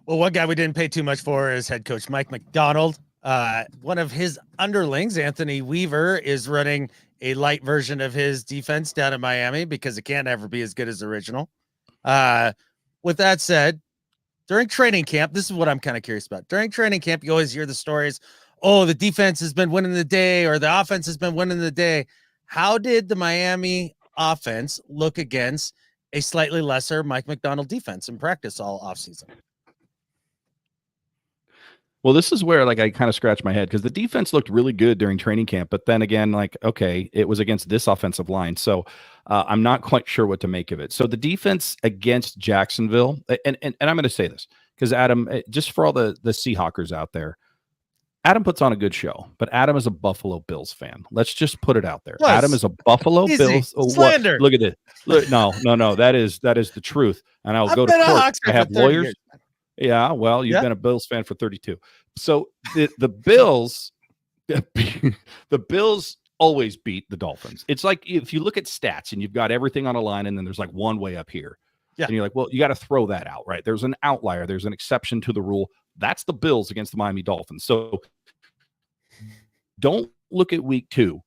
Well, one guy we didn't pay too much for is head coach Mike Macdonald. One of his underlings, Anthony Weaver, is running a light version of his defense down in Miami because it can't ever be as good as the original. With that said, during training camp, this is what I'm kind of curious about. During training camp, you always hear the stories, oh, the defense has been winning the day or the offense has been winning the day. How did the Miami offense look against a slightly lesser Mike Macdonald defense in practice all offseason? Well, this is where like I kind of scratch my head because the defense looked really good during training camp, but then again, like, okay, it was against this offensive line. So I'm not quite sure what to make of it. So the defense against Jacksonville, and I'm going to say this because Adam, just for all the Seahawkers out there, Adam puts on a good show, but Adam is a Buffalo Bills fan. Let's just put it out there. Plus, Adam is a Buffalo Bills. Slander. Look at this. Look, no. That is the truth. And I'll go to court. I have lawyers. Years. Yeah, well, you've been a Bills fan for 32. So the Bills, the Bills always beat the Dolphins. It's like if you look at stats and you've got everything on a line and then there's like one way up here. Yeah. And you're like, well, you got to throw that out, right? There's an outlier. There's an exception to the rule. That's the Bills against the Miami Dolphins. So don't look at week 2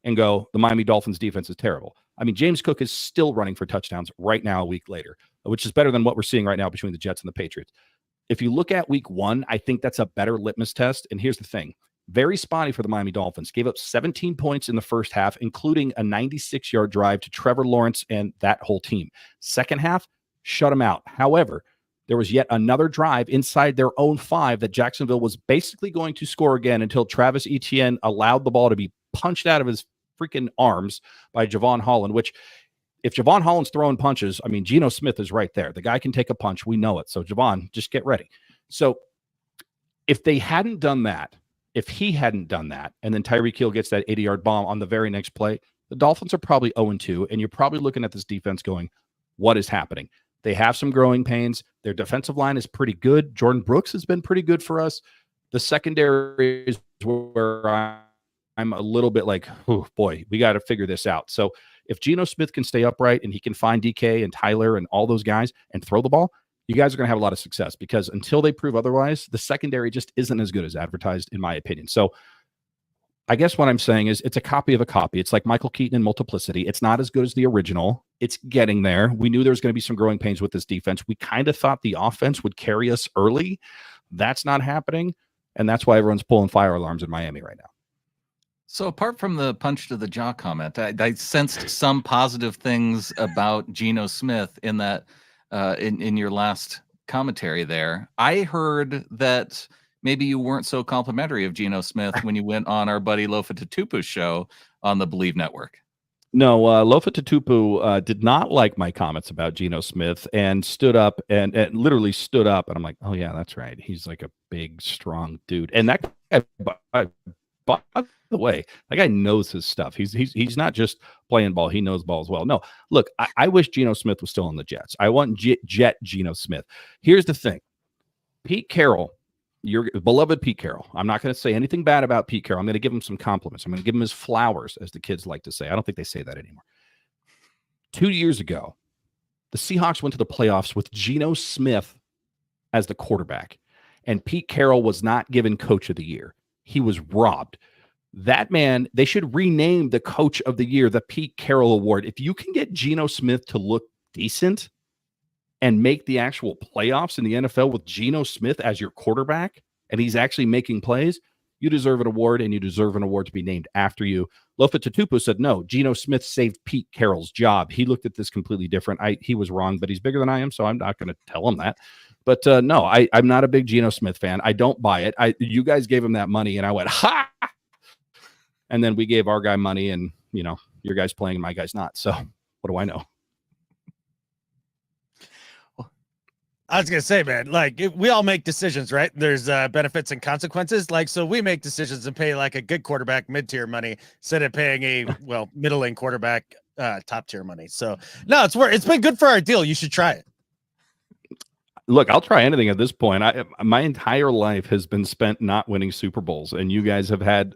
and go, the Miami Dolphins defense is terrible. I mean, James Cook is still running for touchdowns right now a week later, which is better than what we're seeing right now between the Jets and the Patriots. If you look at week 1, I think that's a better litmus test. And here's the thing. Very spotty for the Miami Dolphins. Gave up 17 points in the first half, including a 96-yard drive to Trevor Lawrence and that whole team. Second half, shut them out. However, there was yet another drive inside their own 5 that Jacksonville was basically going to score again until Travis Etienne allowed the ball to be punched out of his freaking arms by Javon Holland, which if Javon Holland's throwing punches, I mean, Geno Smith is right there. The guy can take a punch. We know it. So, Javon, just get ready. So, if they hadn't done that, if he hadn't done that, and then Tyreek Hill gets that 80-yard bomb on the very next play, the Dolphins are probably 0-2, and you're probably looking at this defense going, what is happening? They have some growing pains. Their defensive line is pretty good. Jordan Brooks has been pretty good for us. The secondary is where I'm a little bit like, oh, boy, we got to figure this out. So, if Geno Smith can stay upright and he can find DK and Tyler and all those guys and throw the ball, you guys are going to have a lot of success because until they prove otherwise, the secondary just isn't as good as advertised, in my opinion. So I guess what I'm saying is it's a copy of a copy. It's like Michael Keaton in Multiplicity. It's not as good as the original. It's getting there. We knew there was going to be some growing pains with this defense. We kind of thought the offense would carry us early. That's not happening. And that's why everyone's pulling fire alarms in Miami right now. So apart from the punch to the jaw comment, I sensed some positive things about Geno Smith in that in your last commentary there. I heard that maybe you weren't so complimentary of Geno Smith when you went on our buddy Lofa Tatupu's show on the Believe Network. No, Lofa Tatupu did not like my comments about Geno Smith and stood up and literally stood up. And I'm like, oh, yeah, that's right. He's like a big, strong dude. And that guy, by the way, that guy knows his stuff. He's not just playing ball. He knows ball as well. No, look, I wish Geno Smith was still on the Jets. I want Jet Geno Smith. Here's the thing. Pete Carroll, your beloved Pete Carroll. I'm not going to say anything bad about Pete Carroll. I'm going to give him some compliments. I'm going to give him his flowers, as the kids like to say. I don't think they say that anymore. 2 years ago, the Seahawks went to the playoffs with Geno Smith as the quarterback, and Pete Carroll was not given Coach of the Year. He was robbed. That man, they should rename the Coach of the Year the Pete Carroll Award. If you can get Geno Smith to look decent and make the actual playoffs in the NFL with Geno Smith as your quarterback, and he's actually making plays, You deserve an award, and you deserve an award to be named after you. Lofa Tatupu said, no, Geno Smith saved Pete Carroll's job. He looked at this completely different. He was wrong, but he's bigger than I am, so I'm not going to tell him that. But no, I'm not a big Geno Smith fan. I don't buy it. You guys gave him that money, and I went, ha! And then we gave our guy money, and, your guy's playing, my guy's not. So what do I know? I was going to say, man, like we all make decisions, right? There's benefits and consequences. Like, so we make decisions and pay like a good quarterback mid-tier money instead of paying a, middling quarterback top tier money. So no, it's been good for our deal. You should try it. Look, I'll try anything at this point. My entire life has been spent not winning Super Bowls, and you guys have had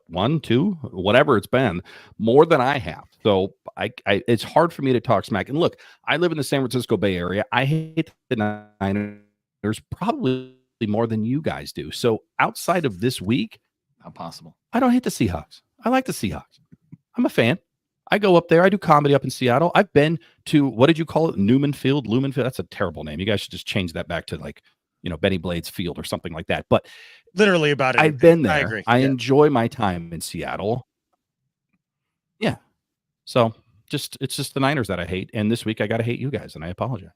one, two, whatever it's been, more than I have. So it's hard for me to talk smack. And look, I live in the San Francisco Bay Area. I hate the Niners probably more than you guys do. So outside of this week, how possible? I don't hate the Seahawks. I like the Seahawks. I'm a fan. I go up there. I do comedy up in Seattle. I've been to, what did you call it? Lumen Field. That's a terrible name. You guys should just change that back to like, Benny Blades Field or something like that. But literally about it. I've been there. I agree. I enjoy my time in Seattle. Yeah. So it's just the Niners that I hate. And this week I got to hate you guys, and I apologize.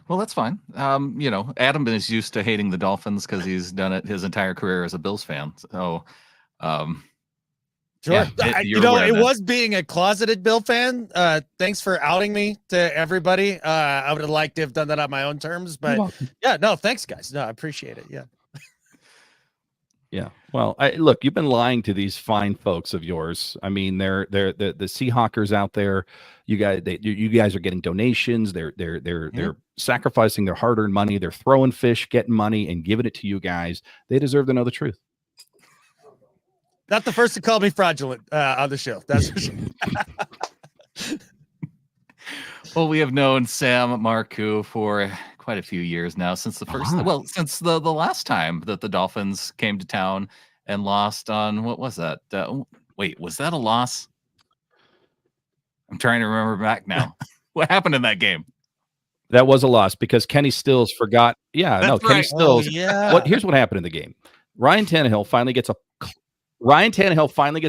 Well, that's fine. Adam is used to hating the Dolphins because he's done it his entire career as a Bills fan. So, sure. Yeah, it was being a closeted Bill fan. Thanks for outing me to everybody. I would have liked to have done that on my own terms, but yeah, no, thanks guys. No, I appreciate it. Yeah. Yeah. Well, look, you've been lying to these fine folks of yours. I mean, they're the Seahawkers out there. You guys are getting donations. They're sacrificing their hard-earned money. They're throwing fish, getting money, and giving it to you guys. They deserve to know the truth. Not the first to call me fraudulent on the show. That's for sure. Well, we have known Sam Marcoux for quite a few years now, since since the last time that the Dolphins came to town and lost on, what was that? Wait, was that a loss? I'm trying to remember back now. What happened in that game? That was a loss because Kenny Stills forgot. Yeah, That's no, right. Kenny Stills. Oh, yeah. Here's what happened in the game. Ryan Tannehill finally gets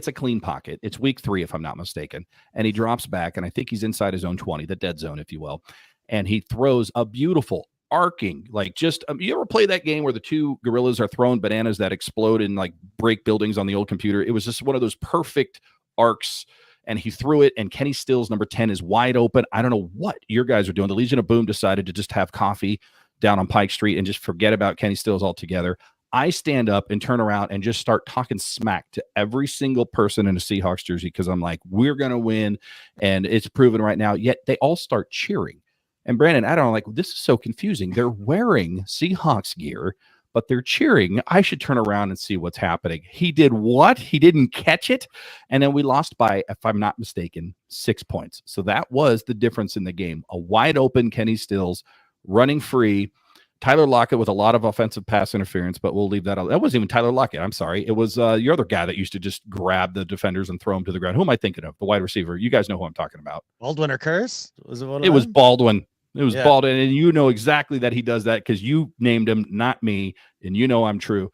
a clean pocket. It's week 3, if I'm not mistaken. And he drops back, and I think he's inside his own 20, the dead zone, if you will. And he throws a beautiful arcing, like just, you ever play that game where the two gorillas are throwing bananas that explode and like break buildings on the old computer? It was just one of those perfect arcs. And he threw it, and Kenny Stills, number 10, is wide open. I don't know what your guys are doing. The Legion of Boom decided to just have coffee down on Pike Street and just forget about Kenny Stills altogether. I stand up and turn around and just start talking smack to every single person in a Seahawks jersey because I'm like, we're going to win, and it's proven right now. Yet they all start cheering. And Brandon, I don't know, like, this is so confusing. They're wearing Seahawks gear, but they're cheering. I should turn around and see what's happening. He did what? He didn't catch it. And then we lost by, if I'm not mistaken, 6 points. So that was the difference in the game. A wide open Kenny Stills running free. Tyler Lockett with a lot of offensive pass interference, but we'll leave that out. That wasn't even Tyler Lockett. I'm sorry. It was your other guy that used to just grab the defenders and throw them to the ground. Who am I thinking of? The wide receiver. You guys know who I'm talking about. Baldwin or Curse? Was it one of It was them? Baldwin. It was Baldwin, and you know exactly that he does that because you named him, not me, and you know I'm true.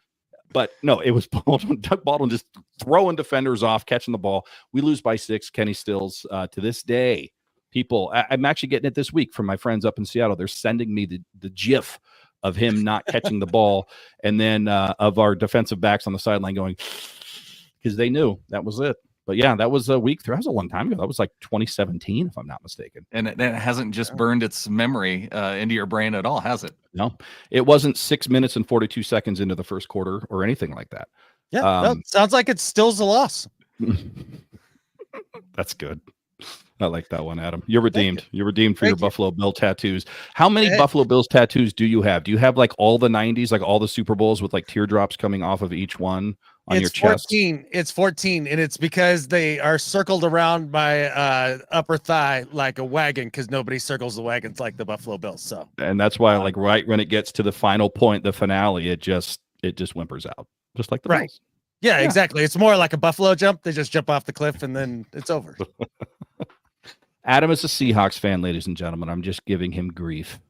But no, it was Baldwin. Doug Baldwin just throwing defenders off, catching the ball. We lose by 6. Kenny Stills, to this day, people, I'm actually getting it this week from my friends up in Seattle. They're sending me the GIF of him not catching the ball, and then of our defensive backs on the sideline going, because they knew that was it. But yeah, that was a week 3. That was a long time ago. That was like 2017, if I'm not mistaken. And it hasn't just burned its memory into your brain at all, has it? No, it wasn't 6 minutes and 42 seconds into the first quarter or anything like that. Yeah, no, sounds like it still's a loss. That's good. I like that one, Adam. You're redeemed. You're redeemed for your Buffalo Bill tattoos. How many Buffalo Bills tattoos do you have? Do you have like all the 90s, like all the Super Bowls with like teardrops coming off of each one on your chest? 14. It's 14, and it's because they are circled around my upper thigh like a wagon because nobody circles the wagons like the Buffalo Bills. So, and that's why, like, right when it gets to the final point, the finale, it just whimpers out, just like the Bills. Yeah, exactly. It's more like a buffalo jump. They just jump off the cliff and then it's over. Adam is a Seahawks fan, ladies and gentlemen. I'm just giving him grief.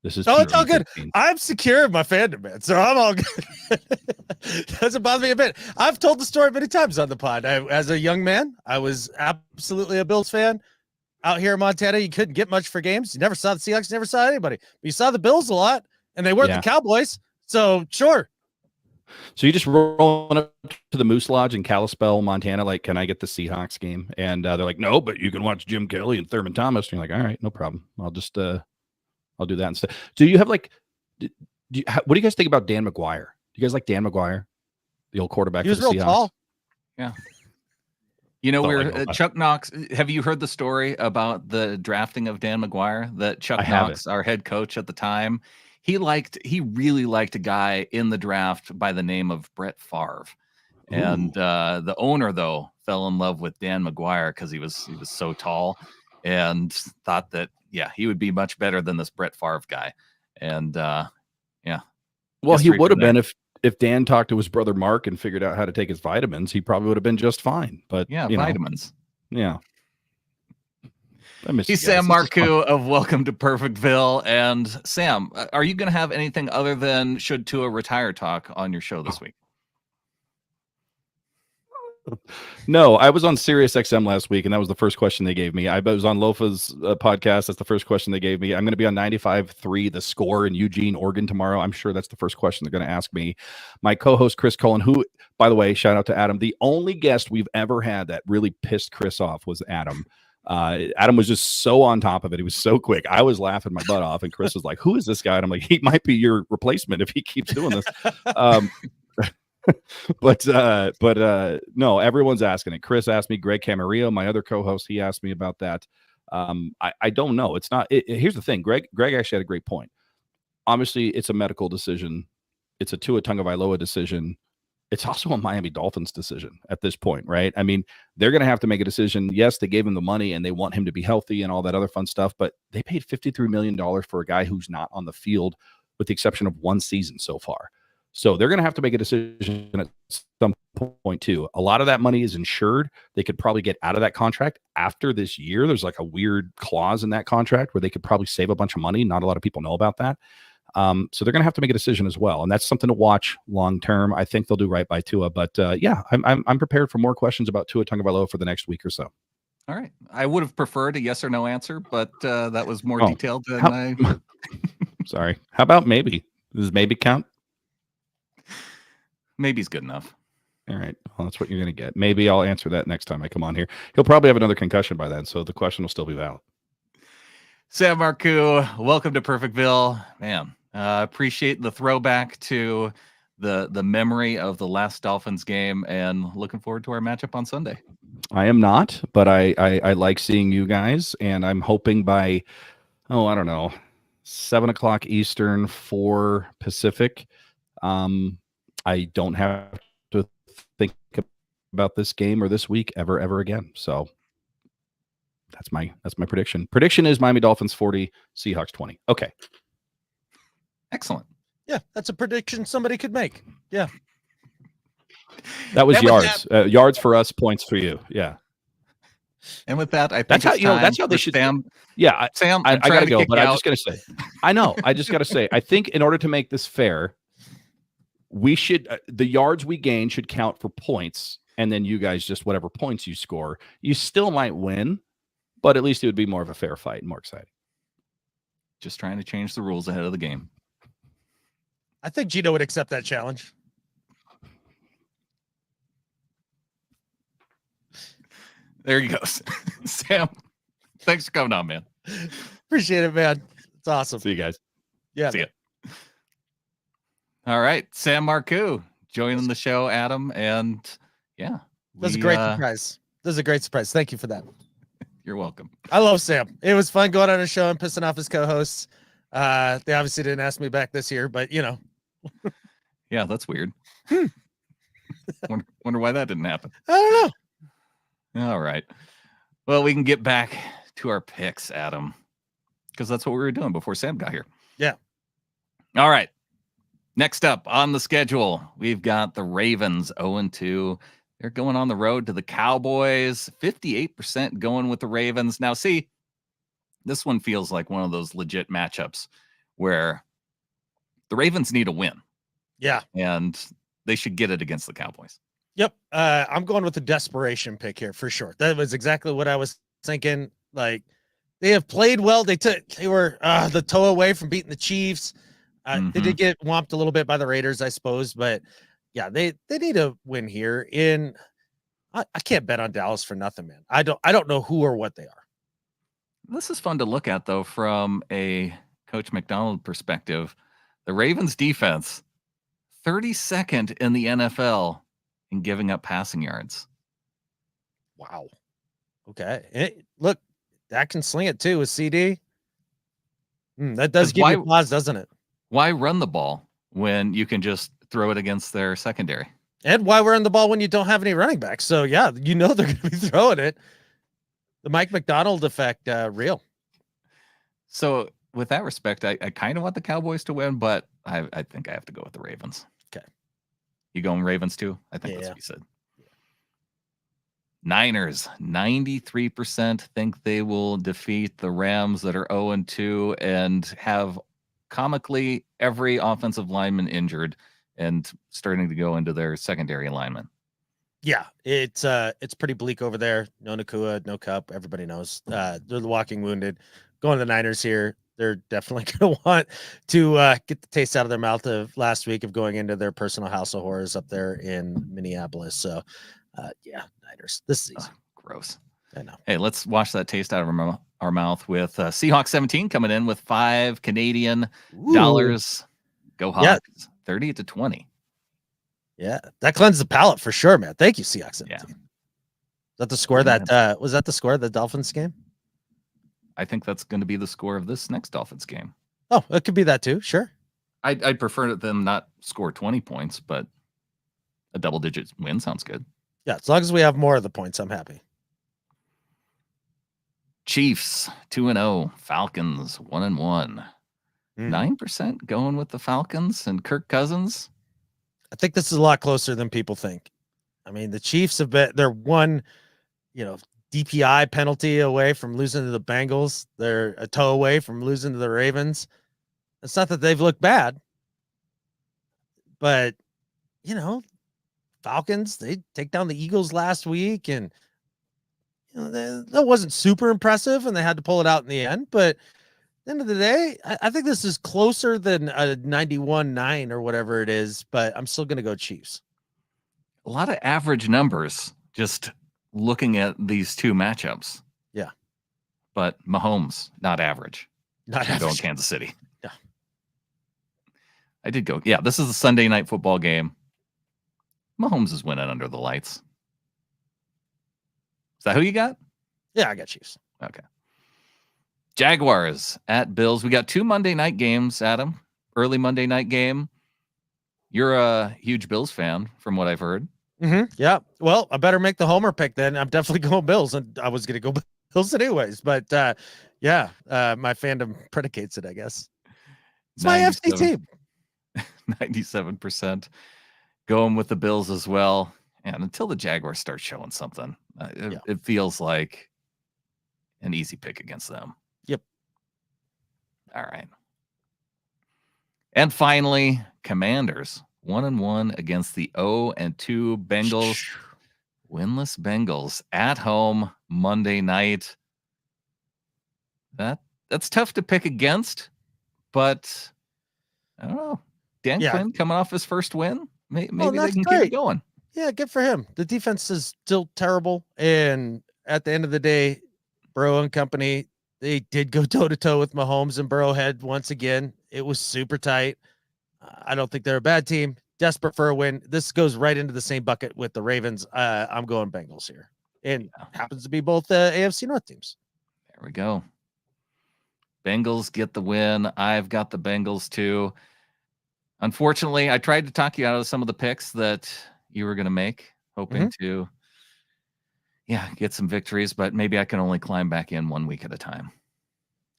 This is Oh, it's all good. 15. I'm secure in my fandom, man, so I'm all good. Doesn't bother me a bit. I've told the story many times on the pod. As a young man, I was absolutely a Bills fan. Out here in Montana, you couldn't get much for games. You never saw the Seahawks, never saw anybody. But you saw the Bills a lot, and they weren't the Cowboys. So, sure. So you just rolling up to the Moose Lodge in Kalispell, Montana, like, can I get the Seahawks game? And they're like, no, but you can watch Jim Kelly and Thurman Thomas. And you're like, all right, no problem. I'll just I'll do that instead. Do you have like, what do you guys think about Dan McGuire? Do you guys like Dan McGuire, the old quarterback? He was real tall. Yeah. You know, we're Chuck Knox. Have you heard the story about the drafting of Dan McGuire? That Chuck Knox, our head coach at the time, he really liked a guy in the draft by the name of Brett Favre. And the owner, though, fell in love with Dan McGuire because he was so tall and thought that, yeah, he would be much better than this Brett Favre guy. And yeah. Well, he would have been if Dan talked to his brother Mark and figured out how to take his vitamins, he probably would have been just fine. But yeah, vitamins. Yeah. He's Sam Marcoux of Welcome to Perfectville. And Sam, are you going to have anything other than should Tua retire talk on your show this week? No, I was on Sirius XM last week, and that was the first question they gave me. I was on Lofa's podcast. That's the first question they gave me. I'm going to be on 95.3 The Score in Eugene, Oregon tomorrow. I'm sure that's the first question they're going to ask me. My co-host, Chris Cullen, who, by the way, shout out to Adam. The only guest we've ever had that really pissed Chris off was Adam. Adam was just so on top of it. He was so quick. I was laughing my butt off, and Chris was like, who is this guy? And I'm like, he might be your replacement if he keeps doing this. But no, everyone's asking it. Chris asked me, Greg Camarillo, my other co-host, he asked me about that. I don't know. It's not, here's the thing. Greg actually had a great point. Obviously it's a medical decision. It's a Tua Tagovailoa decision. It's also a Miami Dolphins decision at this point, right? I mean, they're going to have to make a decision. Yes, they gave him the money and they want him to be healthy and all that other fun stuff, but they paid $53 million for a guy who's not on the field with the exception of one season so far. So they're going to have to make a decision at some point too. A lot of that money is insured. They could probably get out of that contract after this year. There's like a weird clause in that contract where they could probably save a bunch of money. Not a lot of people know about that. So they're going to have to make a decision as well. And that's something to watch long term. I think they'll do right by Tua. But yeah, I'm prepared for more questions about Tua Tagovailoa for the next week or so. All right. I would have preferred a yes or no answer, but that was more detailed than Sorry. How about maybe? Does maybe count? Maybe's good enough. All right. Well, that's what you're going to get. Maybe I'll answer that next time I come on here. He'll probably have another concussion by then, so the question will still be valid. Sam Marcoux, welcome to Perfectville. Man, appreciate the throwback to the memory of the last Dolphins game and looking forward to our matchup on Sunday. I am not, but I like seeing you guys, and I'm hoping by, I don't know, 7 o'clock Eastern, 4 Pacific, I don't have to think about this game or this week ever again. So that's my prediction. Prediction is Miami Dolphins 40, Seahawks 20. Okay. Excellent. Yeah, that's a prediction somebody could make. Yeah. That was yards. Yards for us, points for you. Yeah. And with that, I think that's how they should. Sam. Yeah, Sam, I got to go, but I'm just going to say, I just got to say, I think in order to make this fair, we should the yards we gain should count for points, and then you guys just whatever points you score, you still might win, but at least it would be more of a fair fight and more exciting. Just trying to change the rules ahead of the game. I think Gino would accept that challenge. There he goes. Sam, thanks for coming on, man. Appreciate it, man. It's awesome. See you guys. Yeah. See ya. All right. Sam Marcoux joining the show, Adam. And yeah. That was a great surprise. This is a great surprise. Thank you for that. You're welcome. I love Sam. It was fun going on a show and pissing off his co-hosts. They obviously didn't ask me back this year, but you know. Yeah, that's weird. Wonder why that didn't happen. I don't know. All right. Well, we can get back to our picks, Adam, because that's what we were doing before Sam got here. Yeah. All right. Next up on the schedule, we've got the Ravens 0-2. They're going on the road to the Cowboys. 58% going with the Ravens. Now, see, this one feels like one of those legit matchups where the Ravens need a win. Yeah. And they should get it against the Cowboys. Yep. I'm going with the desperation pick here for sure. That was exactly what I was thinking. Like, they have played well. They were the toe away from beating the Chiefs. They did get whomped a little bit by the Raiders, I suppose, but yeah, they need a win here. I can't bet on Dallas for nothing, man. I don't know who or what they are. This is fun to look at, though, from a Coach McDonald perspective. The Ravens defense, 32nd in the NFL in giving up passing yards. Wow. Okay. Look, that can sling it too with CD. That does give you pause, doesn't it? Why run the ball when you can just throw it against their secondary? And why run the ball when you don't have any running backs? So, yeah, they're going to be throwing it. The Mike McDonald effect, real. So, with that respect, I kind of want the Cowboys to win, but I think I have to go with the Ravens. Okay. You going Ravens too? I think that's what you said. Niners, 93% think they will defeat the Rams that are 0-2 and have comically every offensive lineman injured and starting to go into their secondary alignment. Yeah, it's pretty bleak over there. No Nakua, no Cup. Everybody knows they're the walking wounded. Going to the Niners here, they're definitely going to want to get the taste out of their mouth of last week of going into their personal house of horrors up there in Minneapolis. So, yeah, Niners. This is easy. Gross. I know. Hey, let's wash that taste out of our mouth with Seahawks 17 coming in with $5 Canadian. Go Hawks. Yeah. 30-20. Yeah, that cleansed the palate for sure, man. Thank you, Seahawks 17. Yeah. Is that the score was that the score of the Dolphins game? I think that's going to be the score of this next Dolphins game. Oh, it could be that too. Sure. I'd prefer them not score 20 points, but a double-digit win sounds good. Yeah, as long as we have more of the points, I'm happy. Chiefs 2-0, Falcons 1-1. 9% going with the Falcons and Kirk Cousins. I think this is a lot closer than people think. I mean, the Chiefs they're one, DPI penalty away from losing to the Bengals. They're a toe away from losing to the Ravens. It's not that they've looked bad, but Falcons, they take down the Eagles last week, and that wasn't super impressive, and they had to pull it out in the end. But at the end of the day, I think this is closer than a 91-9 or whatever it is, but I'm still going to go Chiefs. A lot of average numbers just looking at these two matchups. Yeah. But Mahomes, not average. Not average. Going Kansas City. Yeah. I did go. Yeah, this is a Sunday night football game. Mahomes is winning under the lights. Is that who you got? Yeah, I got Chiefs. Okay. Jaguars at Bills. We got two Monday night games, Adam. Early Monday night game. You're a huge Bills fan, from what I've heard. Mm-hmm. Yeah. Well, I better make the homer pick then. I'm definitely going Bills, and I was going to go Bills anyways. But yeah, my fandom predicates it, I guess. It's my FC team. 97% going with the Bills as well. And until the Jaguars start showing something, it feels like an easy pick against them. Yep. All right. And finally, Commanders 1-1 against the 0-2 Bengals. Winless Bengals at home Monday night. That's tough to pick against, but I don't know. Dan Quinn coming off his first win. Maybe they can keep it going. Yeah, good for him. The defense is still terrible, and at the end of the day, Burrow and company, they did go toe-to-toe with Mahomes and Burrowhead once again. It was super tight. I don't think they're a bad team. Desperate for a win. This goes right into the same bucket with the Ravens. I'm going Bengals here. And happens to be both AFC North teams. There we go. Bengals get the win. I've got the Bengals too. Unfortunately, I tried to talk you out of some of the picks that you were going to make, hoping to get some victories, but maybe I can only climb back in 1 week at a time.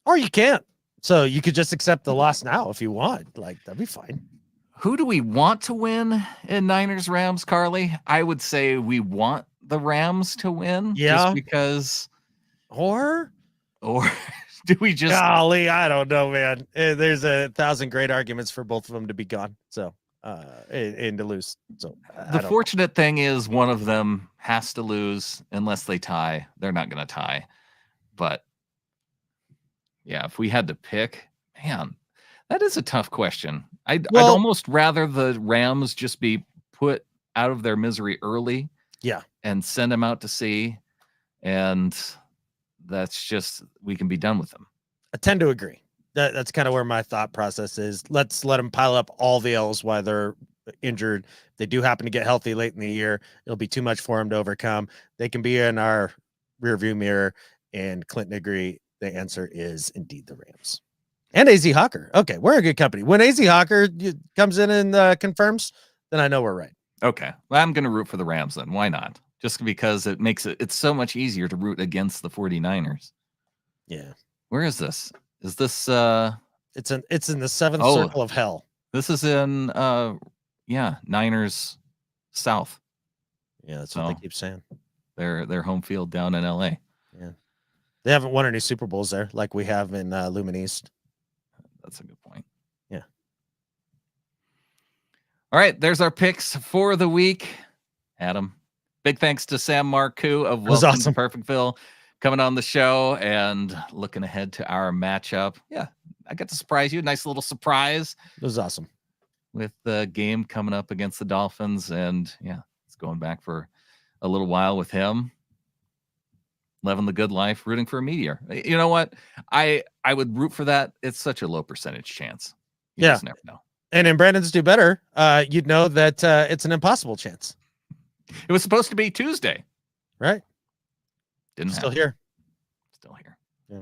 Or you can't. So you could just accept the loss now if you want. Like, that'd be fine. Who do we want to win in Niners Rams, Carly? I would say we want the Rams to win. Yeah. Just because. Or Do we just golly, I don't know, man. There's 1,000 great arguments for both of them to be gone. So and to lose. So the fortunate thing is one of them has to lose unless they tie. They're not going to tie. But yeah, if we had to pick, man, that is a tough question. I'd almost rather the Rams just be put out of their misery early. Yeah. And send them out to sea. And that's just, we can be done with them. I tend to agree. That's kind of where my thought process is. Let's let them pile up all the L's while they're injured. If they do happen to get healthy late in the year, it'll be too much for them to overcome. They can be in our rearview mirror. And Clinton agree. The answer is indeed the Rams. And AZ Hawker. Okay, we're in good company. When AZ Hawker comes in and confirms, then I know we're right. Okay, well, I'm going to root for the Rams then. Why not? Just because it makes it's so much easier to root against the 49ers. Yeah. Where is this? Is this it's in the seventh circle of hell. This is in Niners South. Yeah, that's what they keep saying. Their home field down in LA. Yeah. They haven't won any Super Bowls there like we have in Lumen East. That's a good point. Yeah. All right, there's our picks for the week. Adam, big thanks to Sam Marcoux of Welcome to Perfectville coming on the show and looking ahead to our matchup. Yeah, I got to surprise you. Nice little surprise. It was awesome. With the game coming up against the Dolphins. And yeah, it's going back for a little while with him. Living the good life, rooting for a Meteor. You know what? I would root for that. It's such a low percentage chance. You just never know. And in Brandon's Do Better, you'd know that it's an impossible chance. It was supposed to be Tuesday. Right. Didn't Still happen. Here. Still here. Yeah.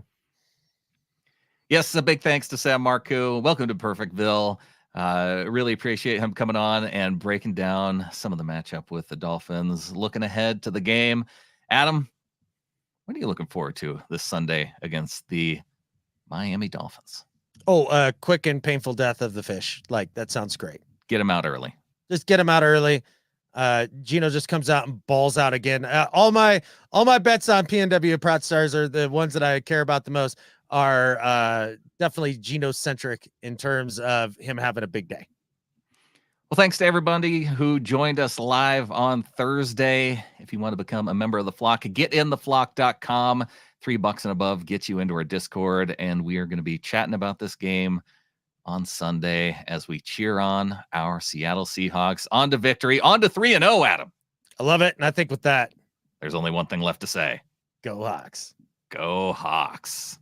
Yes, a big thanks to Sam Marcoux. Welcome to Perfectville. Really appreciate him coming on and breaking down some of the matchup with the Dolphins. Looking ahead to the game. Adam, what are you looking forward to this Sunday against the Miami Dolphins? Oh, quick and painful death of the fish. Like, that sounds great. Get him out early. Just get him out early. Gino just comes out and balls out again. All my bets on PNW Prot Stars are the ones that I care about the most are definitely Gino centric in terms of him having a big day. Well, thanks to everybody who joined us live on Thursday. If you want to become a member of the flock, getintheflock.com. $3 and above gets you into our Discord, and we are going to be chatting about this game on Sunday as we cheer on our Seattle Seahawks on to victory, on to 3-0, Adam. I love it. And I think with that, there's only one thing left to say. Go Hawks. Go Hawks.